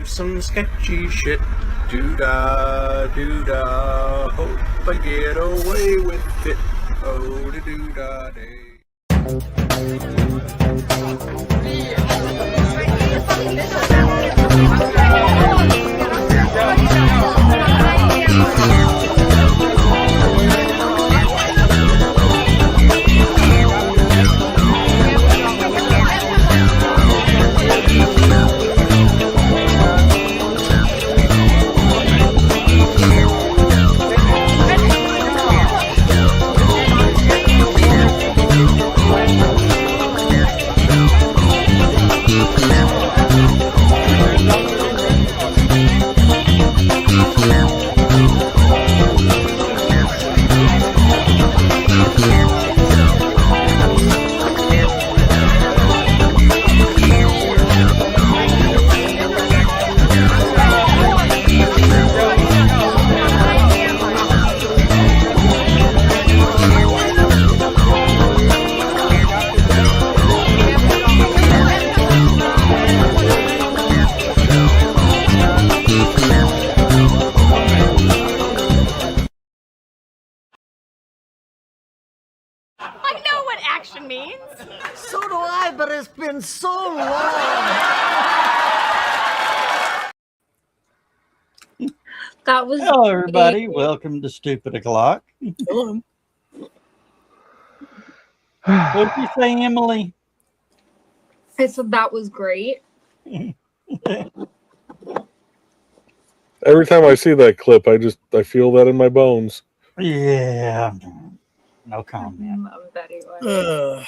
some sketchy shit. Doo-dah, doo-dah, hope I get away with it. Oh, the doo-dah day. Means. So do I, but it's been so long. That was. Hello, everybody. Welcome to Stupid O'Clock. Hello. What did you say, Emily? I said that was great. Every time I see that clip, I feel that in my bones. Yeah. No comment. Betty White.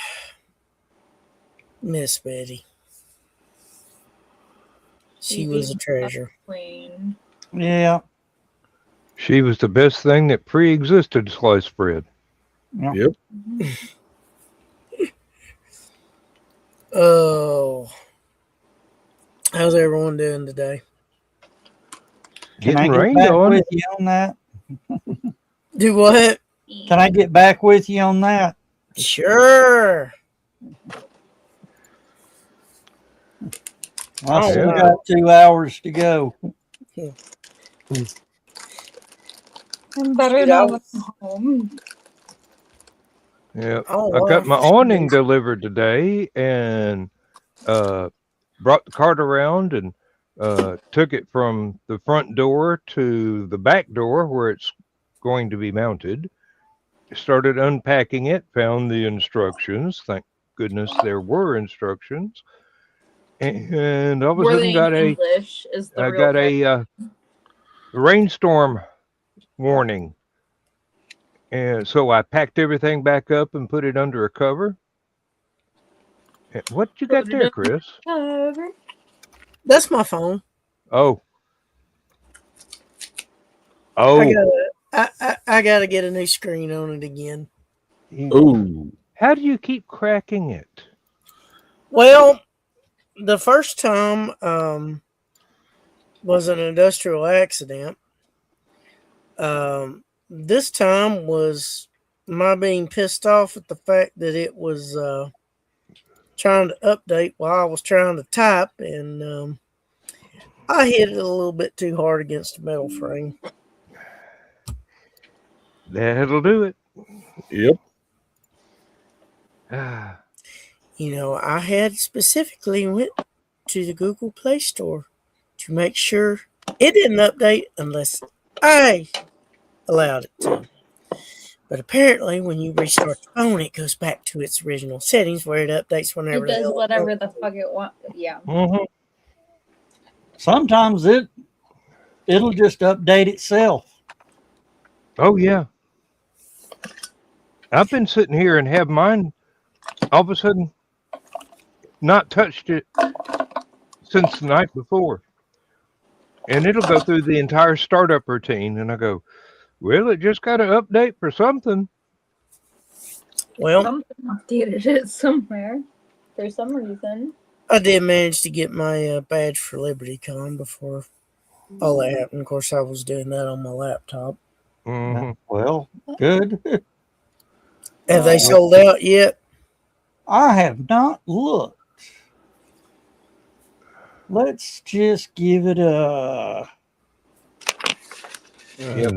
Miss Betty. She was a treasure. Queen. Yeah. She was the best thing that pre-existed sliced bread. Yeah. Yep. Oh. How's everyone doing today? Can I Getting get rained back on. with you on that? Do what? Can I get back with you on that? Sure. I still wow. got 2 hours to go. I'm better Shoot, now I'm home. Yeah, Oh, I got wow. my awning delivered today and brought the cart around and took it from the front door to the back door where it's going to be mounted. Started unpacking it, found the instructions. Thank goodness there were instructions. And all of a Were sudden they in English? Is the I real got question. a rainstorm warning. And so I packed everything back up and put it under a cover. What you got there, Chris? Cover. That's my phone. Oh. I gotta get a new screen on it again. Ooh. How do you keep cracking it? Well, the first time was an industrial accident. This time was my being pissed off at the fact that it was trying to update while I was trying to type, and I hit it a little bit too hard against the metal frame. That'll do it. Yep. You know, I had specifically went to the Google Play Store to make sure it didn't update unless I allowed it to. But apparently, when you restart the phone, it goes back to its original settings where it updates whenever It does whatever the fuck it wants. Yeah. Mm-hmm. Sometimes it'll just update itself. Oh, yeah. I've been sitting here and have mine all of a sudden not touched it since the night before. And it'll go through the entire startup routine. And I go, well, it just got to update for something. Well, Something updated it somewhere for some reason. I did manage to get my badge for LibertyCon before all that happened. Of course, I was doing that on my laptop. Mm-hmm. Well, good. Have they sold out yet? I have not looked. Let's just give it a Yep.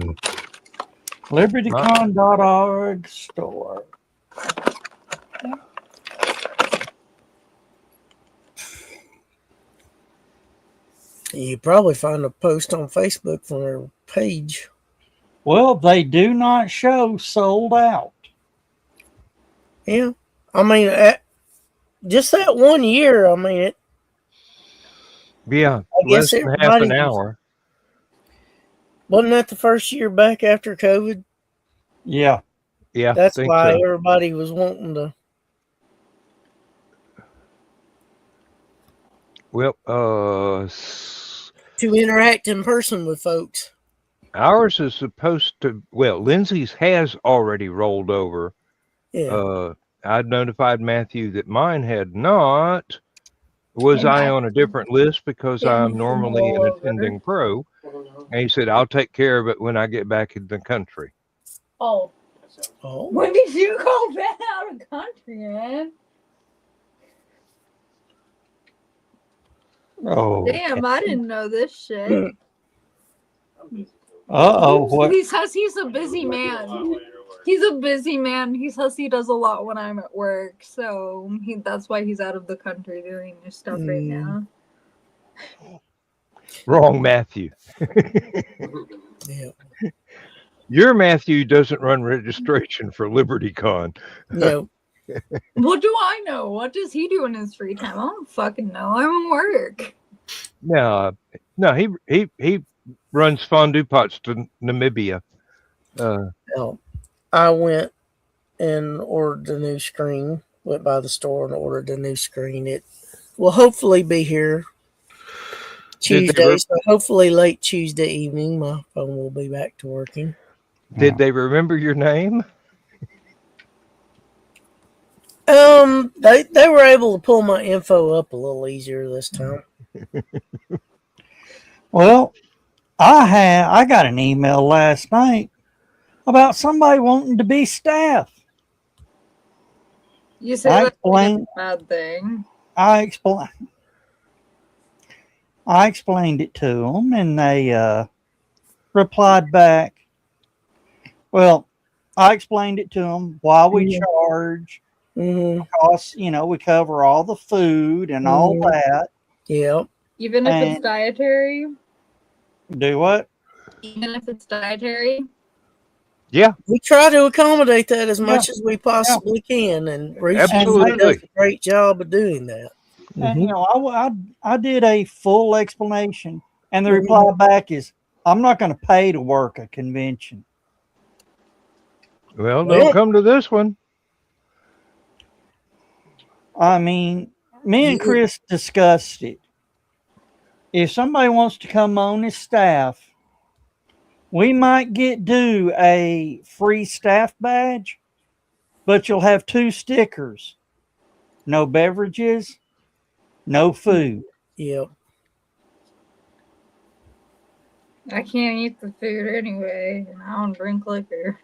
libertycon.org store. You probably find a post on Facebook from their page. Well, they do not show sold out. Yeah. I mean, just that 1 year, I mean, Yeah, I guess less than half everybody an hour. wasn't that the first year back after COVID? Yeah. Yeah, That's think why so. everybody was wanting to. Well, To interact in person with folks. ours is supposed to. Well, Lindsay's has already rolled over. Yeah. I'd notified Matthew that mine had not. Was And I I on a different list because I'm didn't normally roll an over. attending pro? And he said, I'll take care of it when I get back in the country. Oh, Oh. when did you go back out of country, man? Oh. Damn, I didn't know this shit. Uh-oh. What? He says he's a busy man. He's a busy man. He says he does a lot when I'm at work, so that's why he's out of the country doing his stuff right now. Wrong, Matthew. Yeah. Your Matthew doesn't run registration for LibertyCon. No. What do I know? What does he do in his free time? I don't fucking know. I'm at work. No, he runs fondue pots to Namibia. No. I went and ordered the new screen. Went by the store and ordered the new screen. It will hopefully be here Tuesday. So hopefully late Tuesday evening, my phone will be back to working. Did they remember your name? They were able to pull my info up a little easier this time. Well, I got an email last night about somebody wanting to be staff. You say that's like a bad thing. I explained it to them, and they replied back. Well, I explained it to them why we charge. Because, we cover all the food and all that. Yep. Even if it's dietary? Do what? Even if it's dietary? Yeah. We try to accommodate that as much as we possibly can, and Bruce Absolutely does a great job of doing that. And, I did a full explanation, and the reply back is, I'm not going to pay to work a convention. Well, don't come to this one. I mean, me and Chris discussed it. If somebody wants to come on as staff, we might do a free staff badge, but you'll have 2 stickers. No beverages, no food. Yep. I can't eat the food anyway, and I don't drink liquor.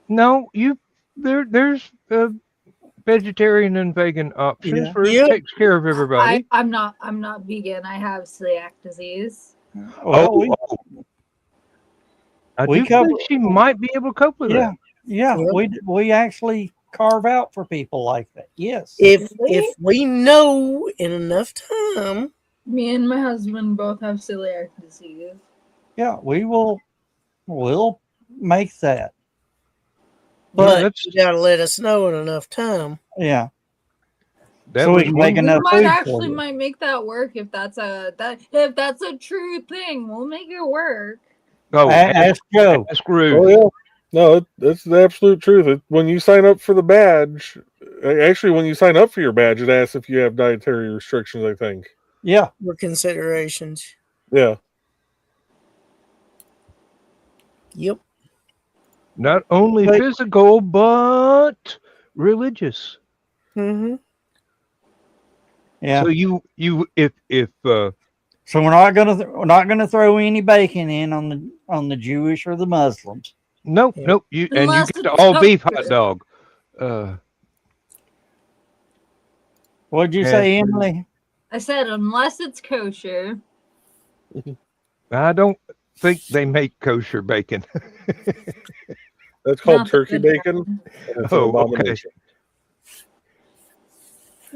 No, there's vegetarian and vegan options. Bruce takes care of everybody. I'm not vegan. I have celiac disease. I do think she might be able to cope with that. Yeah, we actually carve out for people like that. Yes. If we know in enough time. Me and my husband both have celiac disease. Yeah, we'll make that. But you gotta let us know in enough time. Yeah. So we can make enough food. We might make that work if that's a true thing. We'll make it work. Oh, ask Joe. Oh yeah. No, that's the absolute truth. When you sign up for the badge, actually, when you sign up for your badge, it asks if you have dietary restrictions, I think. Yeah. For considerations. Yeah. Yep. Not only physical, but religious. Mm-hmm. Yeah. So if so we're not gonna throw any bacon in on the Jewish or the Muslims. Nope. You get the all beef hot dog. What'd you say, Emily? I said unless it's kosher. I don't think they make kosher bacon. That's called Not the turkey good bacon. kind. And it's an Oh, okay. abomination.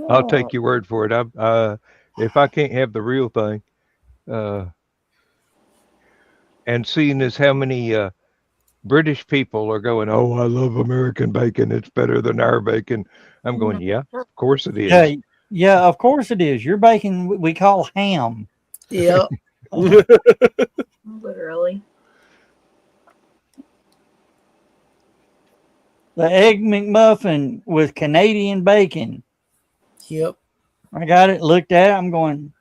I'll take your word for it. If I can't have the real thing, and seeing as how many British people are going, "Oh, I love American bacon. It's better than our bacon." I'm going, "Yeah, of course it Yeah, is." yeah, of course it is. Your bacon we call ham. Yep. Literally. The egg McMuffin with Canadian bacon. Yep. I got it, looked at it. I'm going,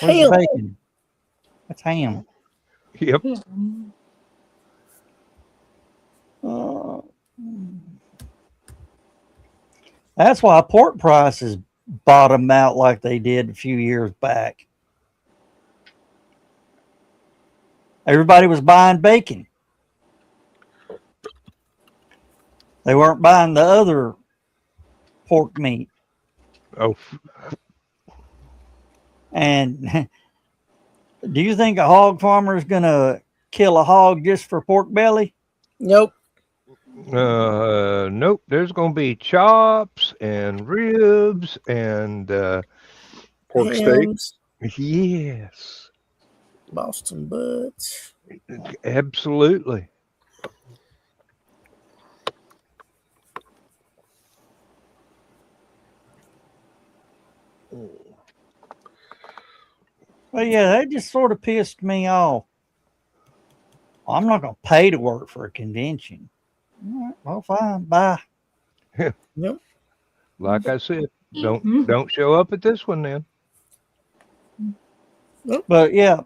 where's the Ham. bacon? That's ham. Yep. Yeah. Uh, that's why pork prices bottomed out like they did a few years back. Everybody was buying bacon. They weren't buying the other pork meat. Oh, And do you think a hog farmer is going to kill a hog just for pork belly? Nope. nope. There's going to be chops and ribs and Pork steak. Hams, yes, Boston butts. absolutely. Well, yeah, that just sort of pissed me off. I'm not going to pay to work for a convention. All right, well, fine, bye. Yep. Like I said, Mhm. don't show up at this one then. But yeah,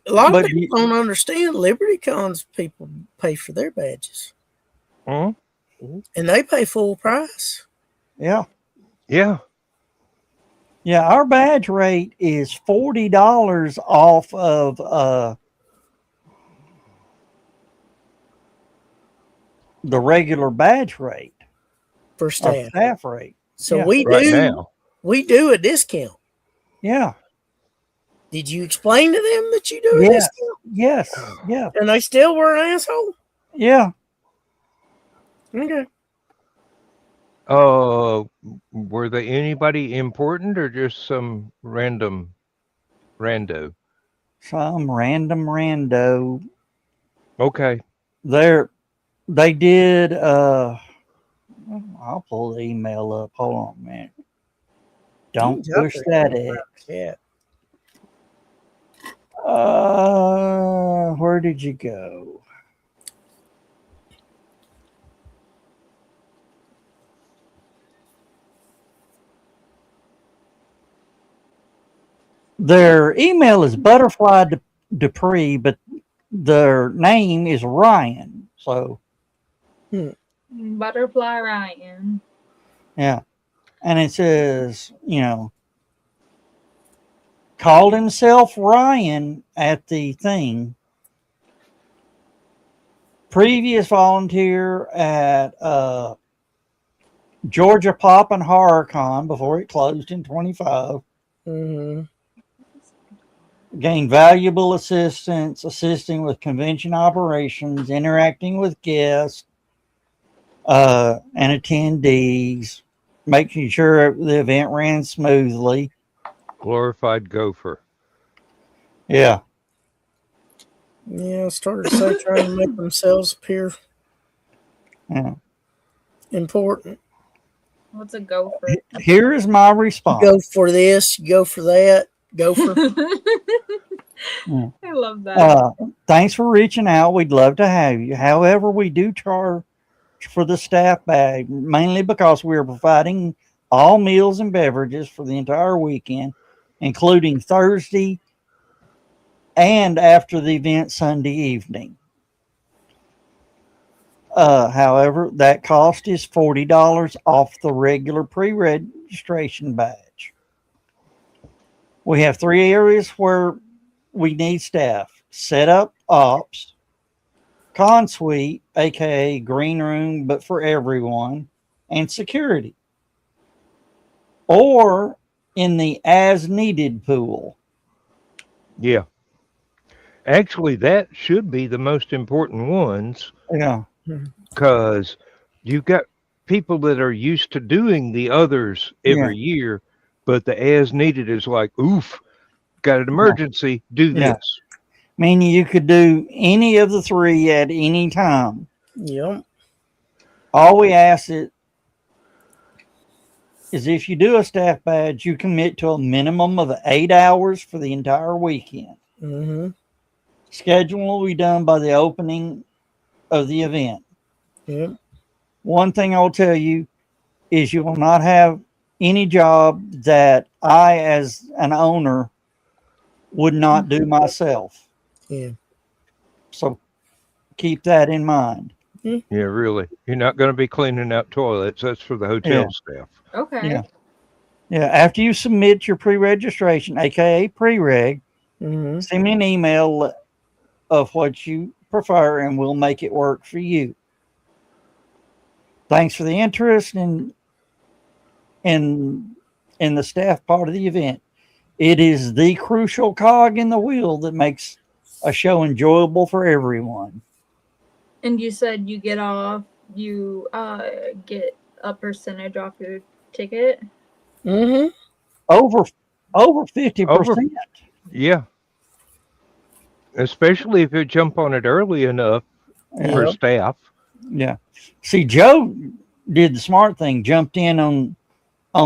A lot But of people don't understand Liberty Cons people pay for their badges. Huh? And they pay full price. yeah, Yeah. yeah. Our badge rate is $40 off of the regular badge rate For or staff. staff rate. So Yeah. Right now. we do a discount. Yeah. Did you explain to them that you do a Yes. discount? Yes. Yeah. And they still were an asshole? Yeah. Okay. Were they anybody important or just some random rando? Some random rando. Okay. They did I'll pull the email up. Hold on a minute. Don't He's up push there. that X. Yeah. Where did you go? Their email is Butterfly Dupree, but their name is Ryan. So, Butterfly Ryan. yeah. And it says, called himself Ryan at the thing. Previous volunteer at Georgia Pop and Horror Con before it closed in 25. Mm-hmm. Gained valuable assistance, assisting with convention operations, interacting with guests and attendees, making sure the event ran smoothly. Glorified gopher. Yeah. Yeah, started so trying to make themselves appear Yeah. important. What's a gopher? Here is my response. Go for this, go for that, go for. I love that. Thanks for reaching out. We'd love to have you. However, we do charge for the staff bag, mainly because we are providing all meals and beverages for the entire weekend, including Thursday and after the event Sunday evening. However, that cost is $40 off the regular pre-registration badge. We have 3 areas where we need staff: setup, ops, con suite, aka green room, but for everyone, and security. Or in the as needed pool. Yeah. Actually, that should be the most important ones Yeah. because you've got people that are used to doing the others Yeah. every year, but the as needed is like, oof, got an emergency, do Yeah. this. Meaning you could do any of the three at any time. Yep. All we ask is if you do a staff badge, you commit to a minimum of 8 hours for the entire weekend. Mm-hmm. Schedule will be done by the opening of the event. Yep. One thing I'll tell you is you will not have any job that I, as an owner, would not do myself. Yeah. So keep that in mind. Yeah, really. You're not going to be cleaning out toilets. That's for the hotel staff. Okay. Yeah. Yeah. After you submit your pre-registration, aka pre-reg, Mm-hmm. send me an email of what you prefer and we'll make it work for you. Thanks for the interest in the staff part of the event. It is the crucial cog in the wheel that makes a show enjoyable for everyone. And you said you get a percentage off your ticket? Mm-hmm. Over 50%. Yeah. Especially if you jump on it early enough for Yep. staff. Yeah. See, Joe did the smart thing, jumped in on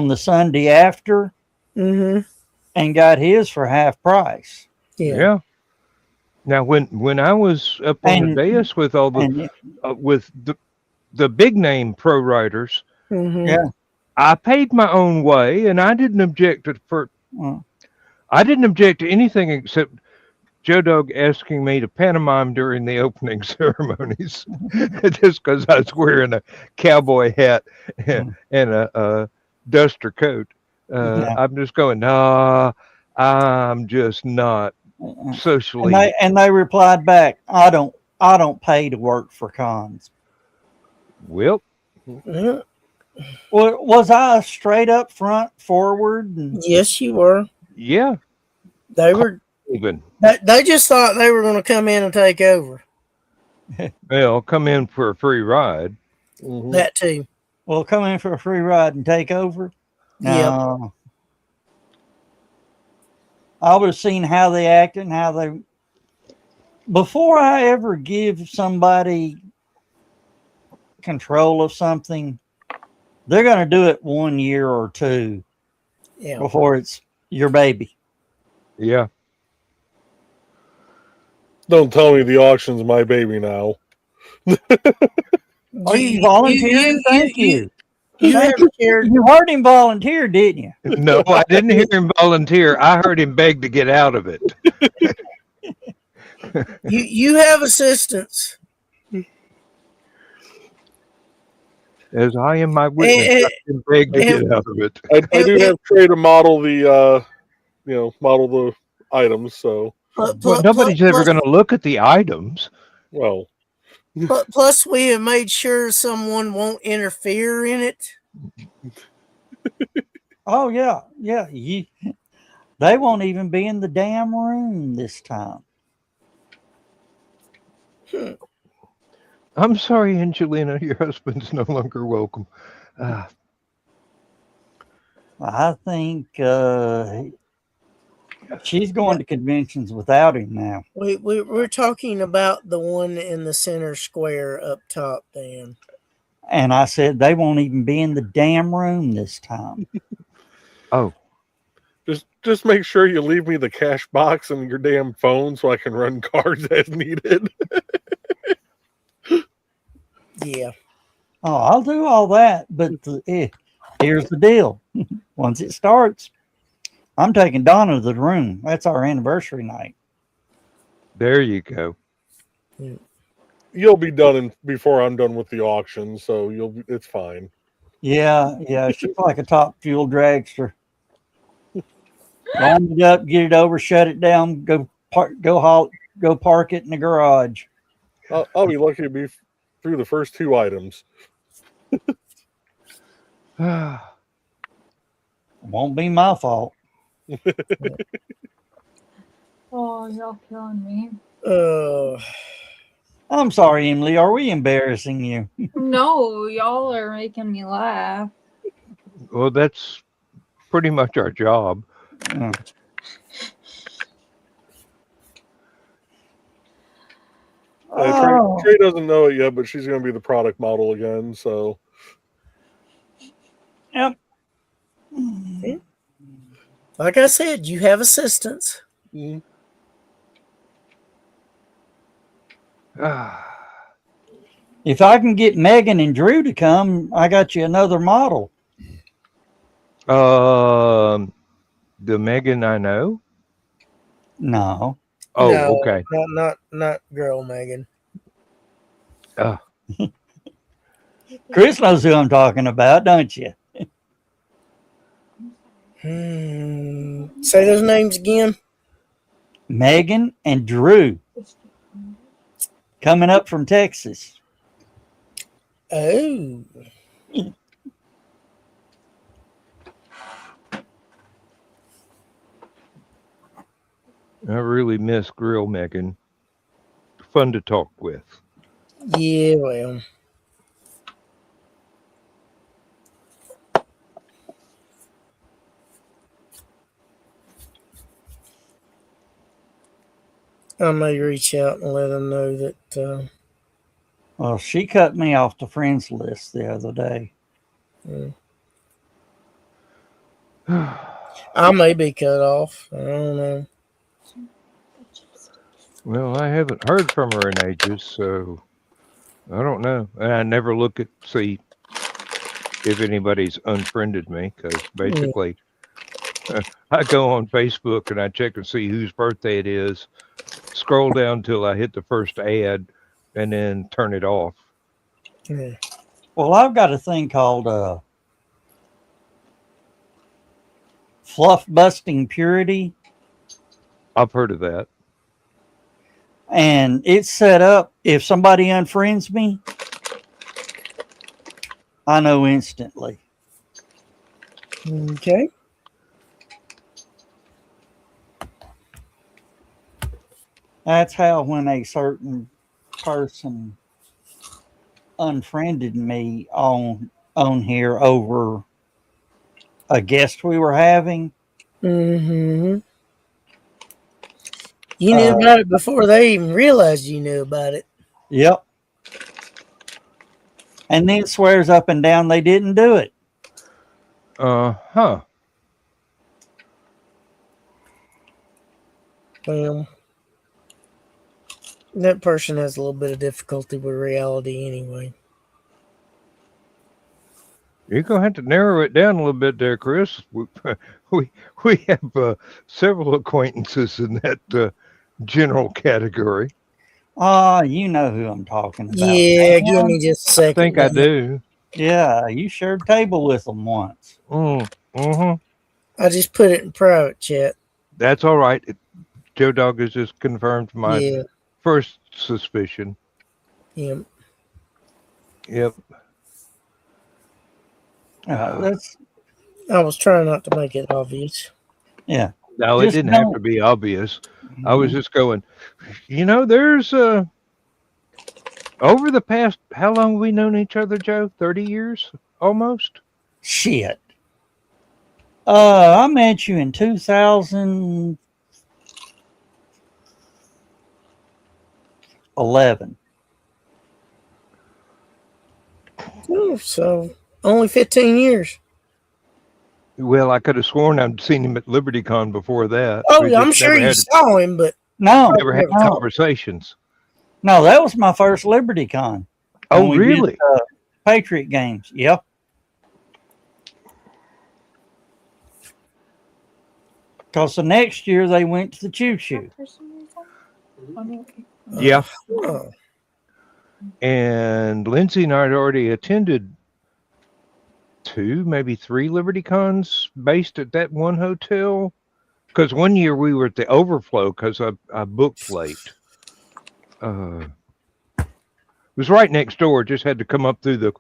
the Sunday after Mm-hmm. and got his for half price. Yeah. Now, when I was up on And- the dais with all the And with the big name pro writers, Mm-hmm. yeah. I paid my own way, and I didn't object to anything except Joe Dog asking me to pantomime during the opening ceremonies, just because I was wearing a cowboy hat and a duster coat. Yeah. I'm just going, nah, I'm just not socially. And they replied back, I don't pay to work for cons. Well, Yeah. Well, was I straight up front forward? And, Yes, you were. yeah, They were. even. They just thought they were going to come in and take over. Well, come in for a free ride. Mhm. That too. well, come in for a free ride and take over? No. I would have seen how they acted and how they. Before I ever give somebody control of something, they're going to do it 1 year or two Yeah. before it's your baby. Yeah. Don't tell me the auction's my baby now. Oh, you volunteered? Thank you. You Thank have shared. You heard him volunteer, didn't you? No, I didn't hear him volunteer. I heard him beg to get out of it. You have assistance. As I am my witness, I can beg to get out of it. I do have Trey to model the model the items. So Well, nobody's ever going to look at the items. well, Plus, we have made sure someone won't interfere in it. Oh yeah, yeah. They won't even be in the damn room this time. I'm sorry, Angelina, your husband's no longer welcome. I think she's going to conventions without him now. We're talking about the one in the center square up top, Dan. And I said they won't even be in the damn room this time. Oh, just make sure you leave me the cash box and your damn phone so I can run cards as needed. Yeah. Oh, I'll do all that, but here's the deal. Once it starts, I'm taking Donna to the room. That's our anniversary night. there you go. You'll be done before I'm done with the auction, so it's fine. Yeah, she's like a top fuel dragster. Line it up, get it over, shut it down, go park it in the garage. I'll be lucky to be through the first two items. Won't be my fault. Oh, y'all killing me. I'm sorry, Emily. Are we embarrassing you? No, y'all are making me laugh. Well, that's pretty much our job. Uh, oh, Trey doesn't know it yet, but she's going to be the product model again. So, yep. Like I said, you have assistance. mm, If I can get Megan and Drew to come, I got you another model. The Megan I know. No. Oh, No, okay. not girl Megan. Chris knows who I'm talking about, don't you? Say those names again. Megan and Drew coming up from Texas. Oh. I really miss Grill Megan. Fun to talk with. Yeah, well. I may reach out and let them know that. Well, she cut me off the friends list the other day. I may be cut off. I don't know. Well, I haven't heard from her in ages, so I don't know. And I never look at see if anybody's unfriended me because basically I go on Facebook and I check and see whose birthday it is, scroll down till I hit the first ad, and then turn it off. Yeah. Well, I've got a thing called fluff busting purity, I've heard of that. and it's set up if somebody unfriends me, I know instantly. Okay. That's how when a certain person unfriended me on here over a guest we were having. Mm-hmm. You knew about it before they even realized you knew about it. Yep. And then swears up and down they didn't do it. Huh. Well, that person has a little bit of difficulty with reality anyway. You're gonna have to narrow it down a little bit there, Chris. We have several acquaintances in that general category. You know who I'm talking about. Yeah, give me just a second. I think I do. Yeah, you shared table with them once. Mm-hmm. I just put it in private chat. That's all right. Joe Dog has just confirmed my first suspicion. Yeah. Yep. That's. I was trying not to make it obvious. Yeah. No, it didn't have to be obvious. I was just going, there's over the past, how long have we known each other, Joe? 30 years almost? Shit. I met you in 2011. Oh, so only 15 years. Well, I could have sworn I'd seen him at LibertyCon before that. Oh, I'm sure you saw him, but never had conversations. No, that was my first LibertyCon. Oh, really? Patriot games. Yep. Because the next year they went to the Choo Choo. Yeah. And Lindsay and I had already attended 2, maybe 3 LibertyCons based at that one hotel. Because one year we were at the Overflow because I booked late. It was right next door. Just had to come up through the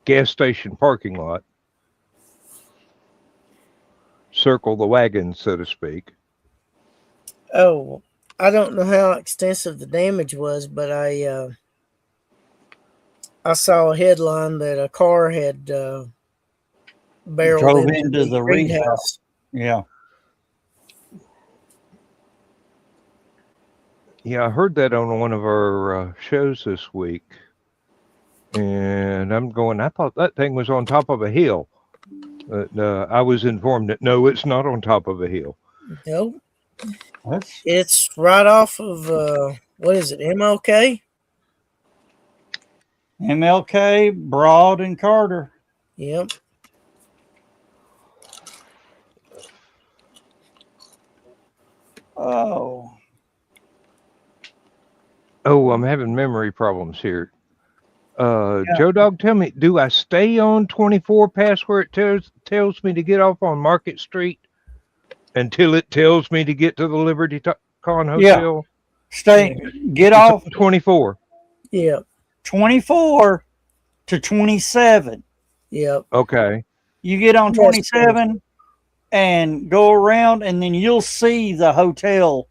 gas station parking lot. circle the wagon, so to speak. Oh, I don't know how extensive the damage was, but I saw a headline that a car had barreled Drove into into the Reed Reed house. Yeah. Yeah, I heard that on one of our shows this week. And I'm going, I thought that thing was on top of a hill. But I was informed that no, it's not on top of a hill. Nope. That's It's right off of what is it, MLK? MLK, Broad, and Carter. Yep. Oh. Oh, I'm having memory problems here. Yeah. Joe Dog, tell me, do I stay on 24 past where it tells me to get off on Market Street until it tells me to get to the Liberty Con Hotel? Get off 24. Yep. 24 to 27. Yep. Okay. You get on Yes, 27 and go around, and then you'll see the hotel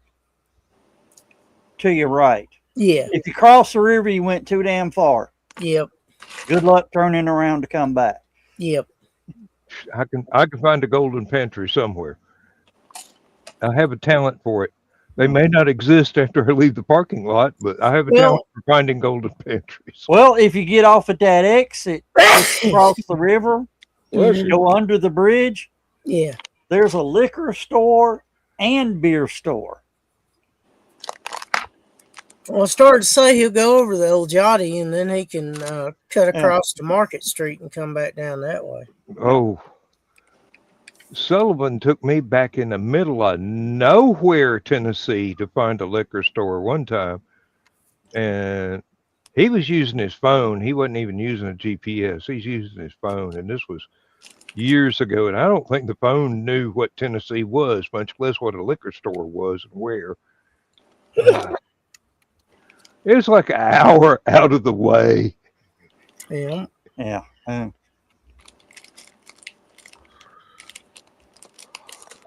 to your right. Yeah. If you cross the river, you went too damn far. Yep. Good luck turning around to come back. Yep. I can find a golden pantry somewhere. I have a talent for it. They may not exist after I leave the parking lot, but I have a talent for finding golden pantries. Well, if you get off at that exit, just across the river, go under the bridge, Yeah. there's a liquor store and beer store. Well, I started to say he'll go over the old Jotty, and then he can cut across to Market Street and come back down that way. Oh, Sullivan took me back in the middle of nowhere, Tennessee, to find a liquor store one time. And he was using his phone. He wasn't even using a GPS. He's using his phone. And this was years ago. And I don't think the phone knew what Tennessee was, much less what a liquor store was and where. It was like an hour out of the way. Yeah. Yeah.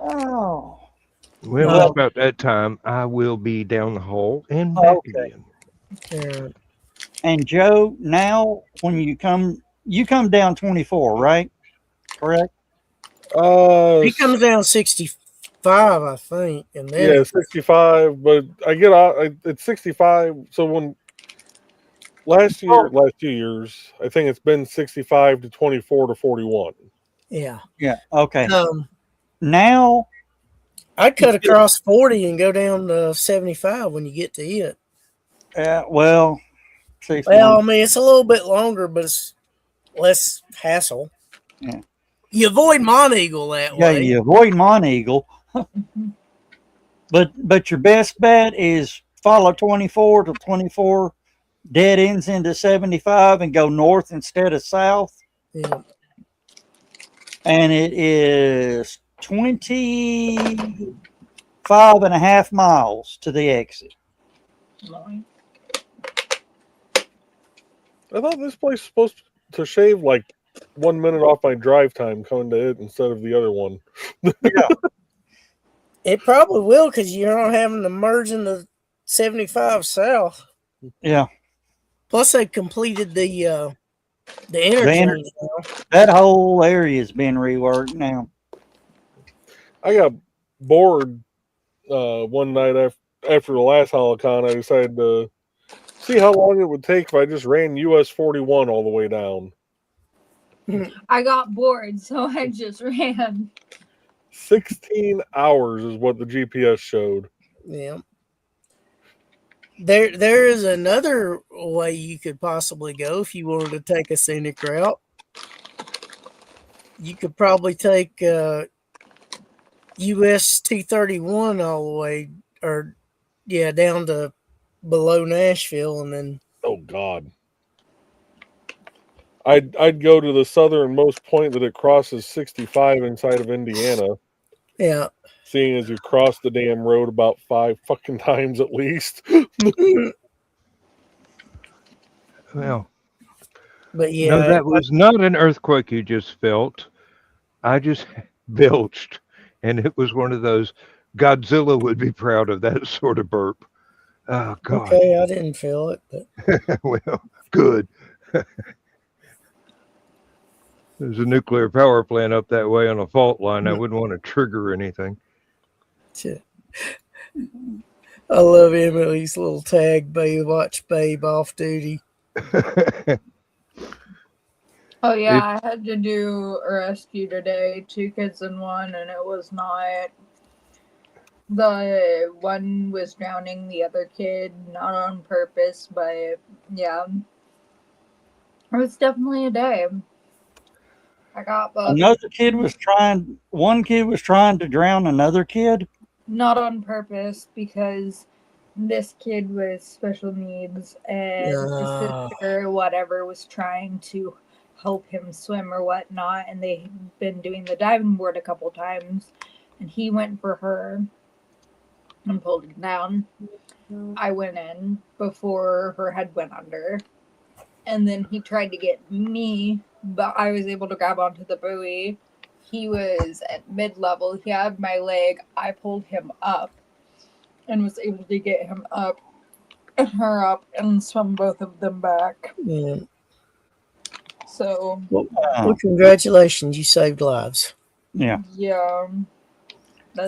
Oh. Well, it's about that time. I will be down the hall and back again. Yeah. And Joe, now when you come down 24, right? Correct? He comes down 65, I think, and then 65. But I get out. It's 65. So when last 2 years, I think it's been 65 to 24 to 41. yeah. Okay. Now I'd cut across 40 and go down to 75 when you get to it. well, I mean, it's a little bit longer, but it's less hassle. Yeah. You avoid Monteagle that way. Yeah, you avoid Monteagle. but your best bet is follow 24 to 24, dead ends into 75 and go north instead of south. Yeah. And it is 25 and a half miles to the exit. I thought this place was supposed to shave like 1 minute off my drive time coming to it instead of the other one. It probably will because you're not having to merge into 75 south. Yeah. Plus, they completed the interchange now. That whole area has been reworked now. I got bored one night after the last Holocon. I decided to see how long it would take if I just ran US 41 all the way down. I got bored, so I just ran. 16 hours is what the GPS showed. Yeah. There is another way you could possibly go if you wanted to take a scenic route. You could probably take US 231 all the way, down to below Nashville, and then. Oh God. I'd go to the southernmost point that it crosses 65 inside of Indiana. Yeah. Seeing as you cross the damn road about 5 fucking times at least. Well, but yeah, no, that was not an earthquake you just felt. I just belched and it was one of those Godzilla would be proud of that sort of burp. Oh God. Okay, I didn't feel it, but Well, good. There's a nuclear power plant up that way on a fault line. I wouldn't want to trigger anything. shit. I love Emily's little tag, babe. Watch babe off duty. Oh yeah, I had to do a rescue today, 2 kids in one, and it was not. The one was drowning the other kid, not on purpose, but yeah, it was definitely a day. I got both. One kid was trying to drown another kid. Not on purpose, because this kid was special needs, and the sister, whatever, was trying to help him swim or whatnot, and they've been doing the diving board a couple times, and he went for her and pulled it down. I went in before her head went under, and then he tried to get me, but I was able to grab onto the buoy. He was at mid-level. He had my leg. I pulled him up and was able to get him up and her up and swim both of them back. Yeah. So, Well, congratulations. You saved lives. Yeah. yeah.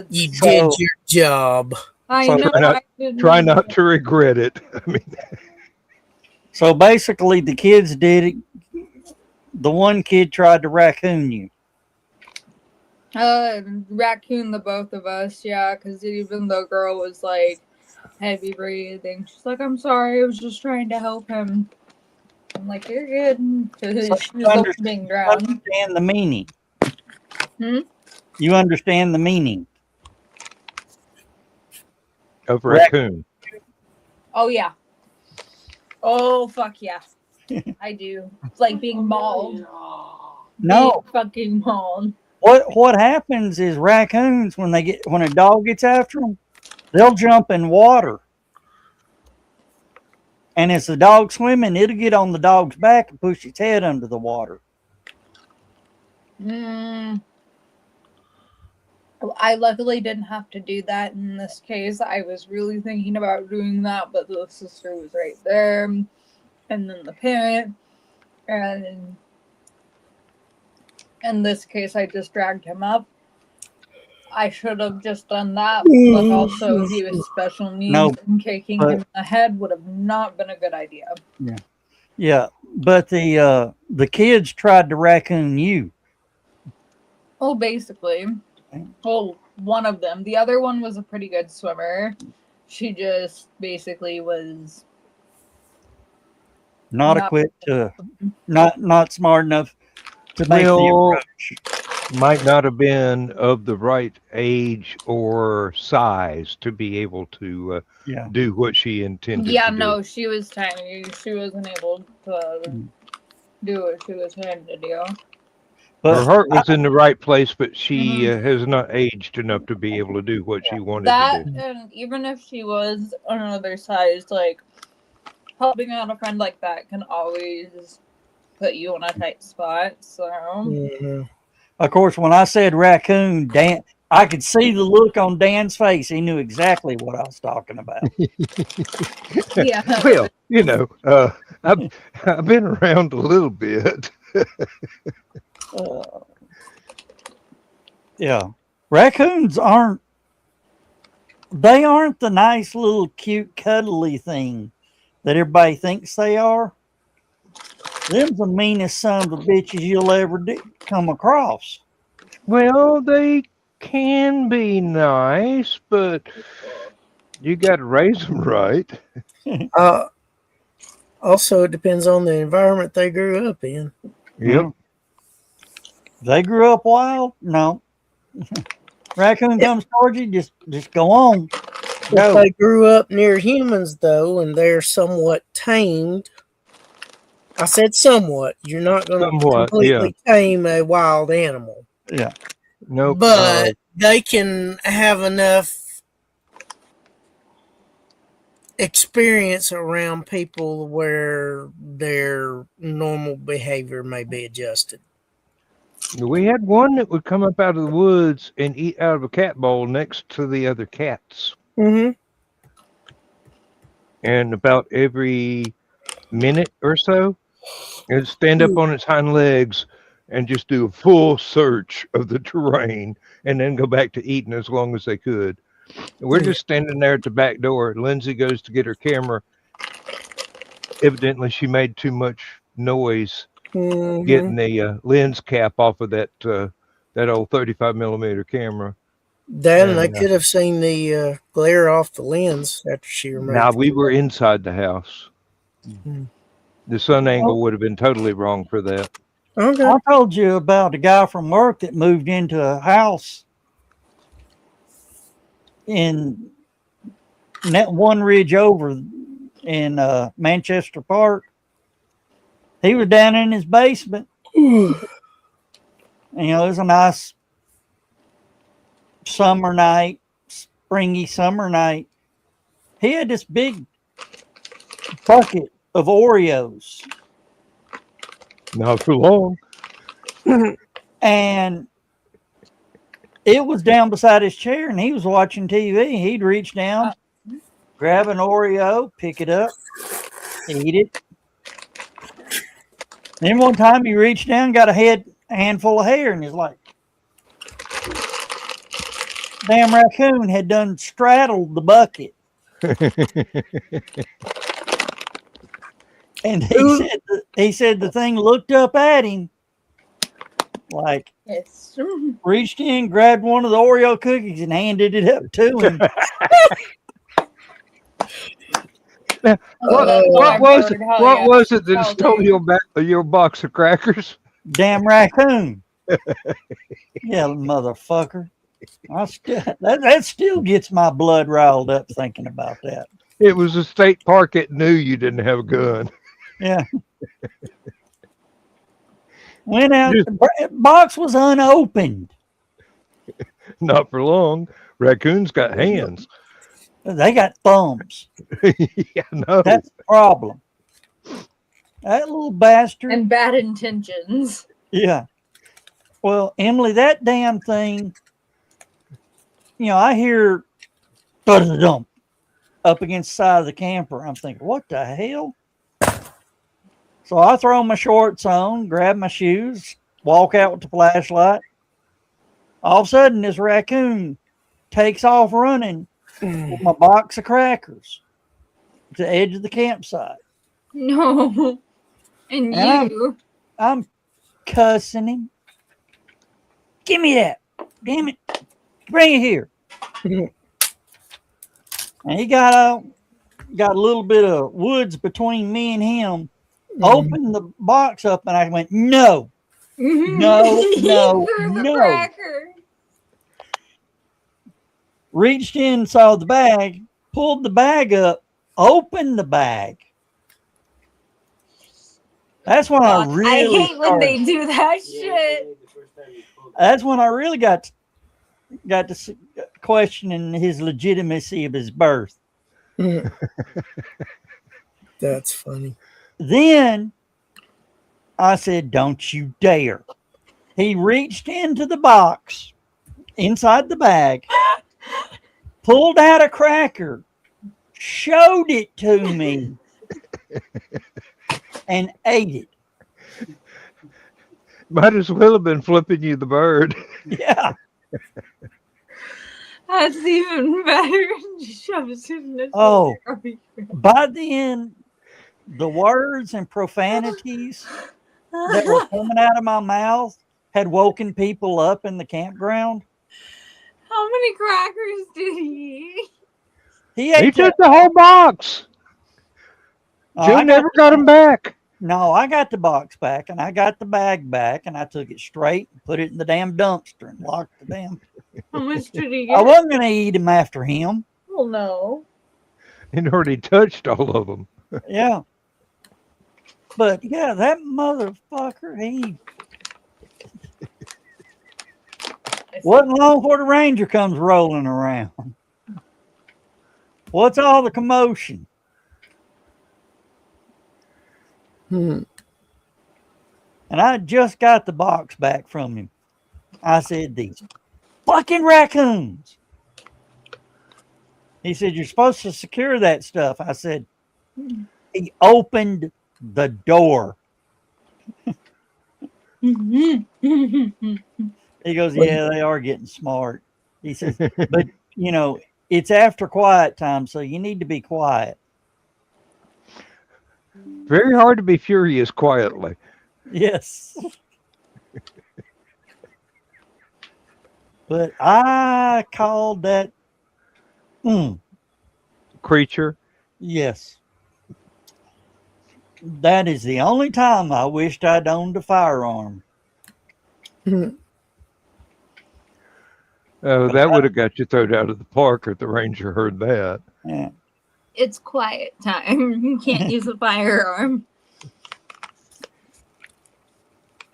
You did your job. I So know. Try not to regret it. I mean, So basically, the kids did it. The one kid tried to raccoon you. Raccoon the both of us, yeah, because even the girl was like heavy breathing. She's like, I'm sorry, I was just trying to help him. I'm like, you're good. Because So she was being drowned. Understand the meaning. You understand the meaning of raccoon. Oh, yeah. Oh, fuck yeah. I do. It's like being mauled. No. Being fucking mauled. What happens is raccoons, when a dog gets after them, they'll jump in water. And as the dog's swimming, it'll get on the dog's back and push its head under the water. I luckily didn't have to do that in this case. I was really thinking about doing that, but the sister was right there. And then the parent. And in this case, I just dragged him up. I should have just done that, but also he was special needs, and kicking him in the head would have not been a good idea. Yeah. But the kids tried to raccoon you. Oh, basically. Well, one of them. The other one was a pretty good swimmer. She just basically was not equipped to, not smart enough to make the approach. Might not have been of the right age or size to be able to do what she intended to do. No, she was tiny. She wasn't able to do what she was trying to do. But her heart was in the right place, but she has not aged enough to be able to do what she wanted to do. And even if she was another size, like, helping out a friend like that can always put you in a tight spot. So, Of course, when I said raccoon, Dan, I could see the look on Dan's face. He knew exactly what I was talking about. yeah. Well, I've been around a little bit. Yeah, raccoons aren't the nice little cute cuddly thing that everybody thinks they are. Them's the meanest son of a bitches you'll ever come across. Well, they can be nice, but you got to raise them right. Also, it depends on the environment they grew up in. Yep. They grew up wild? No. Raccoon comes towards you, just go on. If they grew up near humans, though, and they're somewhat tamed. I said somewhat. You're not going to completely tame a wild animal. Yeah. Nope. But they can have enough experience around people where their normal behavior may be adjusted. We had one that would come up out of the woods and eat out of a cat bowl next to the other cats. Mm-hmm. And about every minute or so, it'd stand up on its hind legs and just do a full search of the terrain and then go back to eating as long as they could. We're just standing there at the back door. Lindsay goes to get her camera. Evidently, she made too much noise getting the lens cap off of that old 35 millimeter camera. Then they could have seen the glare off the lens after she removed. Now we were inside the house. The sun angle would have been totally wrong for that. Okay. I told you about a guy from work that moved into a house in that one ridge over in Manchester Park. He was down in his basement. And, it was a nice summer night, springy summer night. He had this big bucket of Oreos. Not for long. And it was down beside his chair, and he was watching TV. He'd reach down, grab an Oreo, pick it up, eat it. Then one time he reached down, got a handful of hair, and he's like, damn raccoon had done straddled the bucket. And he said the thing looked up at him, like, reached in, grabbed one of the Oreo cookies, and handed it up to him. What was it that stole your box of crackers? Damn raccoon. Yeah, motherfucker. That still gets my blood riled up thinking about that. It was a state park that knew you didn't have a gun. Yeah. Went out, the box was unopened. Not for long. Raccoons got hands. They got thumbs. Yeah, no. That's the problem. That little bastard. And bad intentions. Yeah. Well, Emily, that damn thing, I hear dump up against the side of the camper. I'm thinking, what the hell? So I throw my shorts on, grab my shoes, walk out with the flashlight. All of a sudden, this raccoon takes off running with my box of crackers to the edge of the campsite. No. And you. I'm cussing him. Give me that. Damn it. Bring it here. And he got a little bit of woods between me and him. Opened the box up, and I went, no. Cracker. Reached in, saw the bag, pulled the bag up, opened the bag. That's when I hate when they do that shit. That's when I really got to questioning his legitimacy of his birth. That's funny. Then I said, don't you dare. He reached into the box, inside the bag, pulled out a cracker, showed it to me, and ate it. Might as well have been flipping you the bird. Yeah. That's even better. Oh, by then, the words and profanities that were coming out of my mouth had woken people up in the campground. How many crackers did he eat? He took the whole box. Joe never got him back. No, I got the box back, and I got the bag back, and I took it straight and put it in the damn dumpster and locked the damn. How much did he get? I wasn't going to eat him after him. Well, no. He'd already touched all of them. Yeah. But, yeah, that motherfucker, he... Wasn't long before the ranger comes rolling around. What's all the commotion? And I just got the box back from him. I said, these fucking raccoons. He said, you're supposed to secure that stuff. I said, he opened the door. He goes, yeah, they are getting smart. He says, but, you know, it's after quiet time, so you need to be quiet. Very hard to be furious quietly. Yes. But I called that Creature. yes. That is the only time I wished I'd owned a firearm. Oh, that would have got you thrown out of the park if the ranger heard that. Yeah. It's quiet time. You can't use a firearm.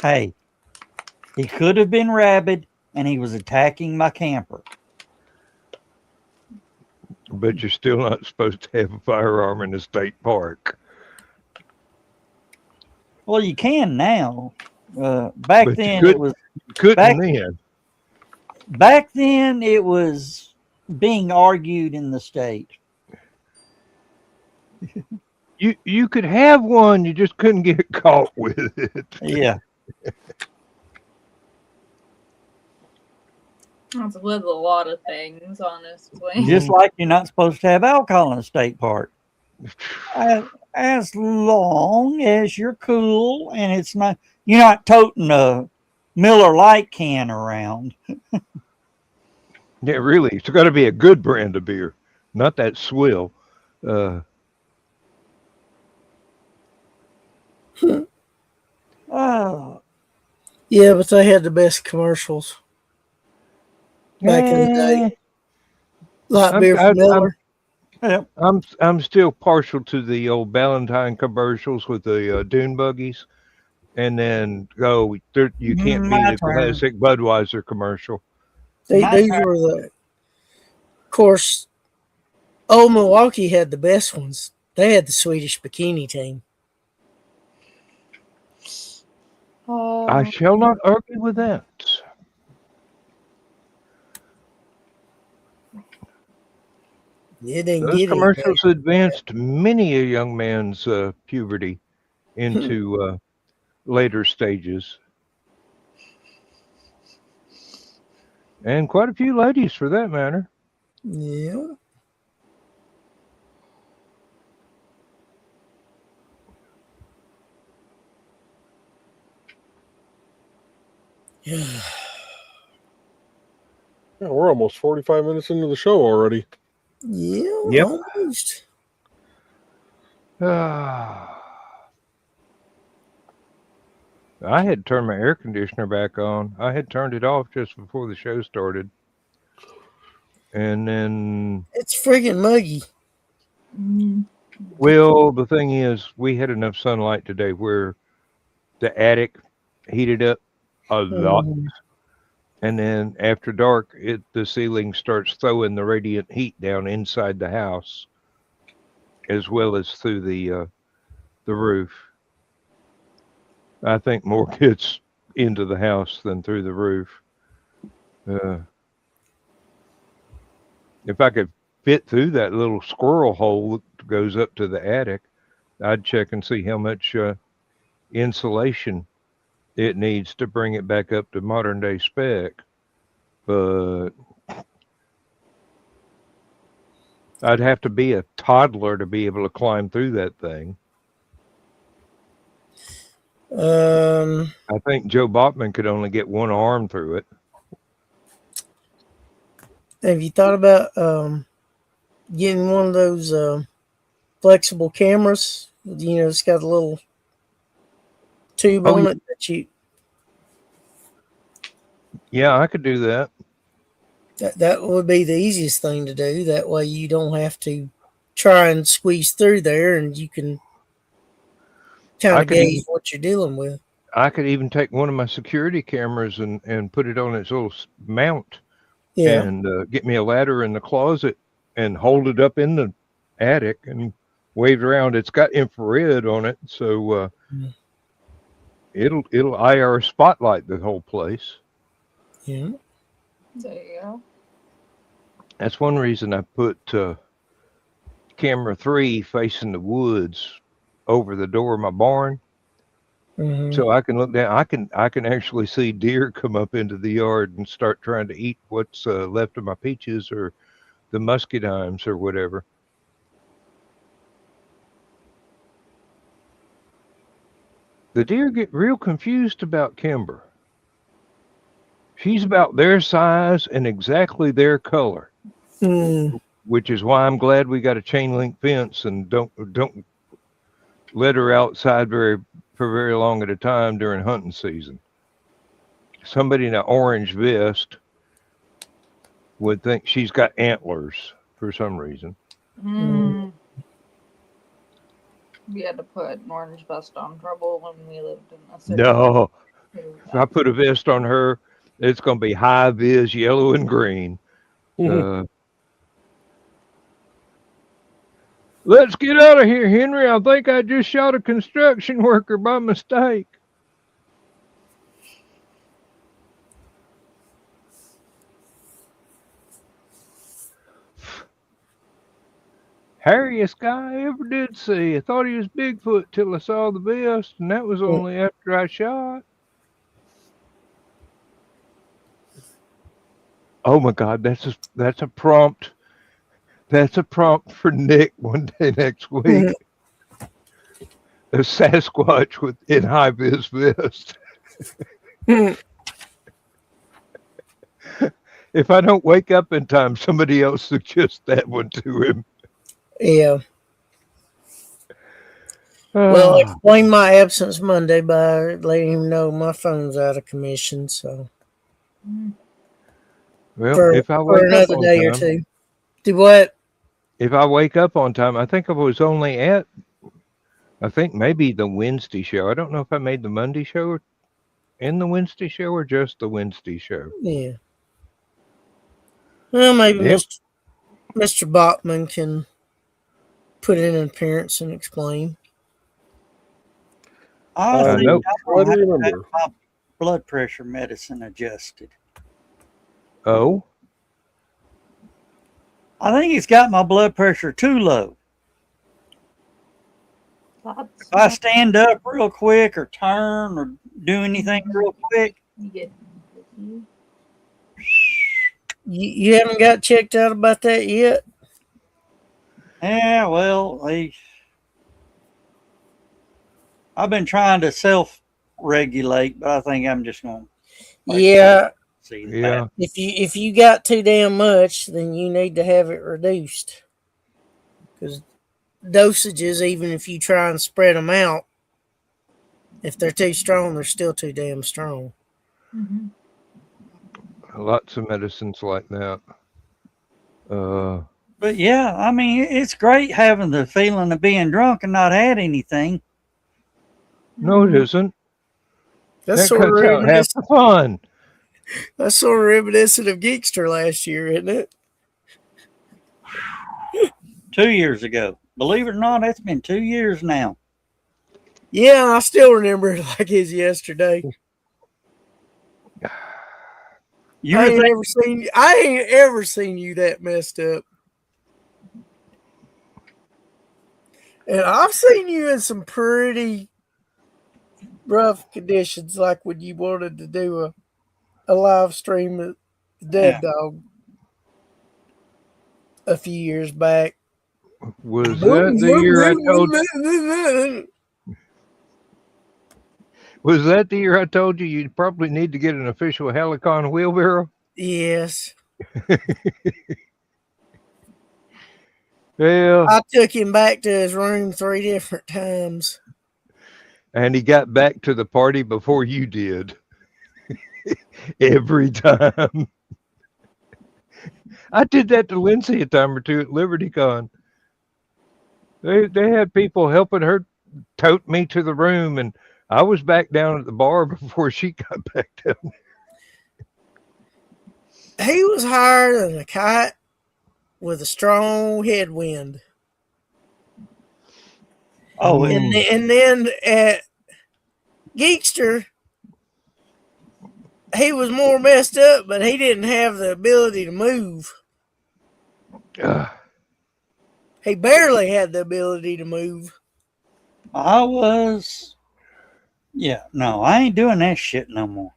Hey, he could have been rabid and he was attacking my camper. But you're still not supposed to have a firearm in a state park. Well, you can now. Back But then you it was couldn't back, then. back then it was being argued in the state. You could have one, you just couldn't get caught with it. Yeah. That's with a lot of things, honestly. Just like you're not supposed to have alcohol in a state park. As long as you're cool and it's not, you're not toting a Miller Lite can around. Yeah, really. It's got to be a good brand of beer, not that swill. Oh, Yeah, but they had the best commercials back in the day. Light beer from Miller. yeah. I'm still partial to the old Valentine commercials with the dune buggies, and then you can't beat My a turn. classic Budweiser commercial. These My were of course, old Milwaukee had the best ones. They had the Swedish bikini team. I shall not argue with that. It didn't Those get any commercials advanced many a young man's puberty into later stages. And quite a few ladies, for that matter. Yeah. Yeah, we're almost 45 minutes into the show already. Yeah, Yep. almost. I had turned my air conditioner back on. I had turned it off just before the show started. And then, It's friggin' muggy. well, the thing is, we had enough sunlight today where the attic heated up a lot. And then after dark, the ceiling starts throwing the radiant heat down inside the house, as well as through the roof. I think more gets into the house than through the roof. If I could fit through that little squirrel hole that goes up to the attic, I'd check and see how much insulation it needs to bring it back up to modern day spec. But I'd have to be a toddler to be able to climb through that thing. I think Joe Bachman could only get one arm through it. Have you thought about getting one of those flexible cameras? You know, it's got a little tube on it that you. Yeah, I could do that. That would be the easiest thing to do. That way you don't have to try and squeeze through there, and you can kind of gauge what you're dealing with. I could even take one of my security cameras and put it on its little mount. Yeah. And get me a ladder in the closet and hold it up in the attic and wave it around. It's got infrared on it, so It'll IR spotlight the whole place. Yeah. There you go. That's one reason I put camera 3 facing the woods over the door of my barn, Mm-hmm. so I can look down. I can actually see deer come up into the yard and start trying to eat what's left of my peaches or the muscadines or whatever. The deer get real confused about Kimber. She's about their size and exactly their color, Mm. which is why I'm glad we got a chain link fence and don't let her outside for very long at a time during hunting season. Somebody in an orange vest would think she's got antlers for some reason. Mm. We had to put an orange vest on Trouble when we lived in the city. No, if I put a vest on her, it's going to be high vis, yellow and green. Let's get out of here, Henry. I think I just shot a construction worker by mistake. Hairiest guy I ever did see. I thought he was Bigfoot till I saw the vest, and that was only after I shot. Oh my God, that's a prompt. That's a prompt for Nick one day next week. A Sasquatch in high vis vest. If I don't wake up in time, somebody else suggest that one to him. Yeah. Well, I explained my absence Monday by letting him know my phone's out of commission. So, well, if I wake up another on day or time, two. Do what? if I wake up on time, I think I was only at, I think maybe the Wednesday show. I don't know if I made the Monday show or in the Wednesday show or just the Wednesday show. Yeah. Well, maybe Yep. Mr. Bachman can put in an appearance and explain. I think nope. I'm I gonna do have to remember. have my blood pressure medicine adjusted. Oh, I think it's got my blood pressure too low. If I stand up real quick or turn or do anything real quick, You get You haven't got checked out about that yet? yeah, well, I've been trying to self-regulate, but I think I'm just going to Yeah. see yeah. that. If you got too damn much, then you need to have it reduced. Because dosages, even if you try and spread them out, if they're too strong, they're still too damn strong. Mm-hmm. Lots of medicines like that. But yeah, I mean, it's great having the feeling of being drunk and not had anything. No, it isn't. That's That sort of cuts out half reminiscent. the fun. That's sort of reminiscent of Geekster last year, isn't it? 2 years ago. Believe it or not, it's been 2 years now. Yeah, I still remember it like it's yesterday. You I were ain't ever seen you that messed up. And I've seen you in some pretty rough conditions, like when you wanted to do a live stream of Dead Dog a few years back. Was that the year I told? Was that the year I told you you'd probably need to get an official Helicon wheelbarrow? Yes. Well, I took him back to his room 3 different times. and he got back to the party before you did. Every time. I did that to Lindsay a time or two at LibertyCon. They had people helping her tote me to the room, and I was back down at the bar before she got back down. He was higher than a kite with a strong headwind. Oh, And then at Geekster, he was more messed up, but he didn't have the ability to move. He barely had the ability to move. I was. Yeah, no, I ain't doing that shit no more.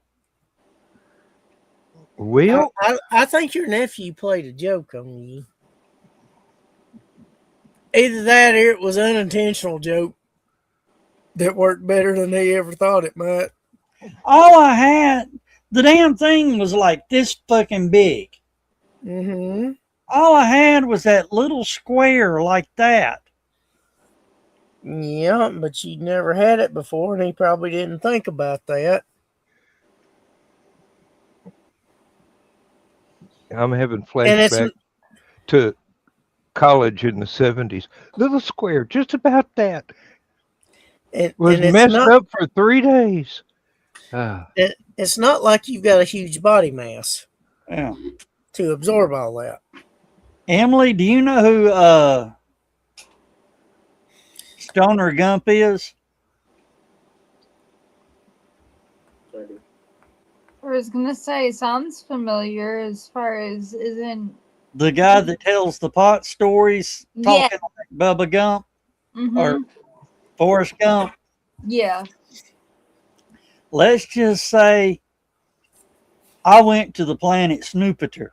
Well, I think your nephew played a joke on you. Either that or it was an unintentional joke that worked better than he ever thought it might. All I had, the damn thing was like this fucking big. Mm-hmm. All I had was that little square like that. Yeah, but you never had it before, and he probably didn't think about that. I'm having And it's flashback to college in the 70s. Little square, just about that. Was and it's messed not up for 3 days. it's not like you've got a huge body mass Yeah. to absorb all that. Emily, do you know who Stoner Gump is? I was gonna say, sounds familiar as far as isn't. The guy that tells the pot stories, Yeah. talking like Bubba Gump or Mm-hmm. Forrest Gump. Yeah. Let's just say I went to the planet Snoopiter.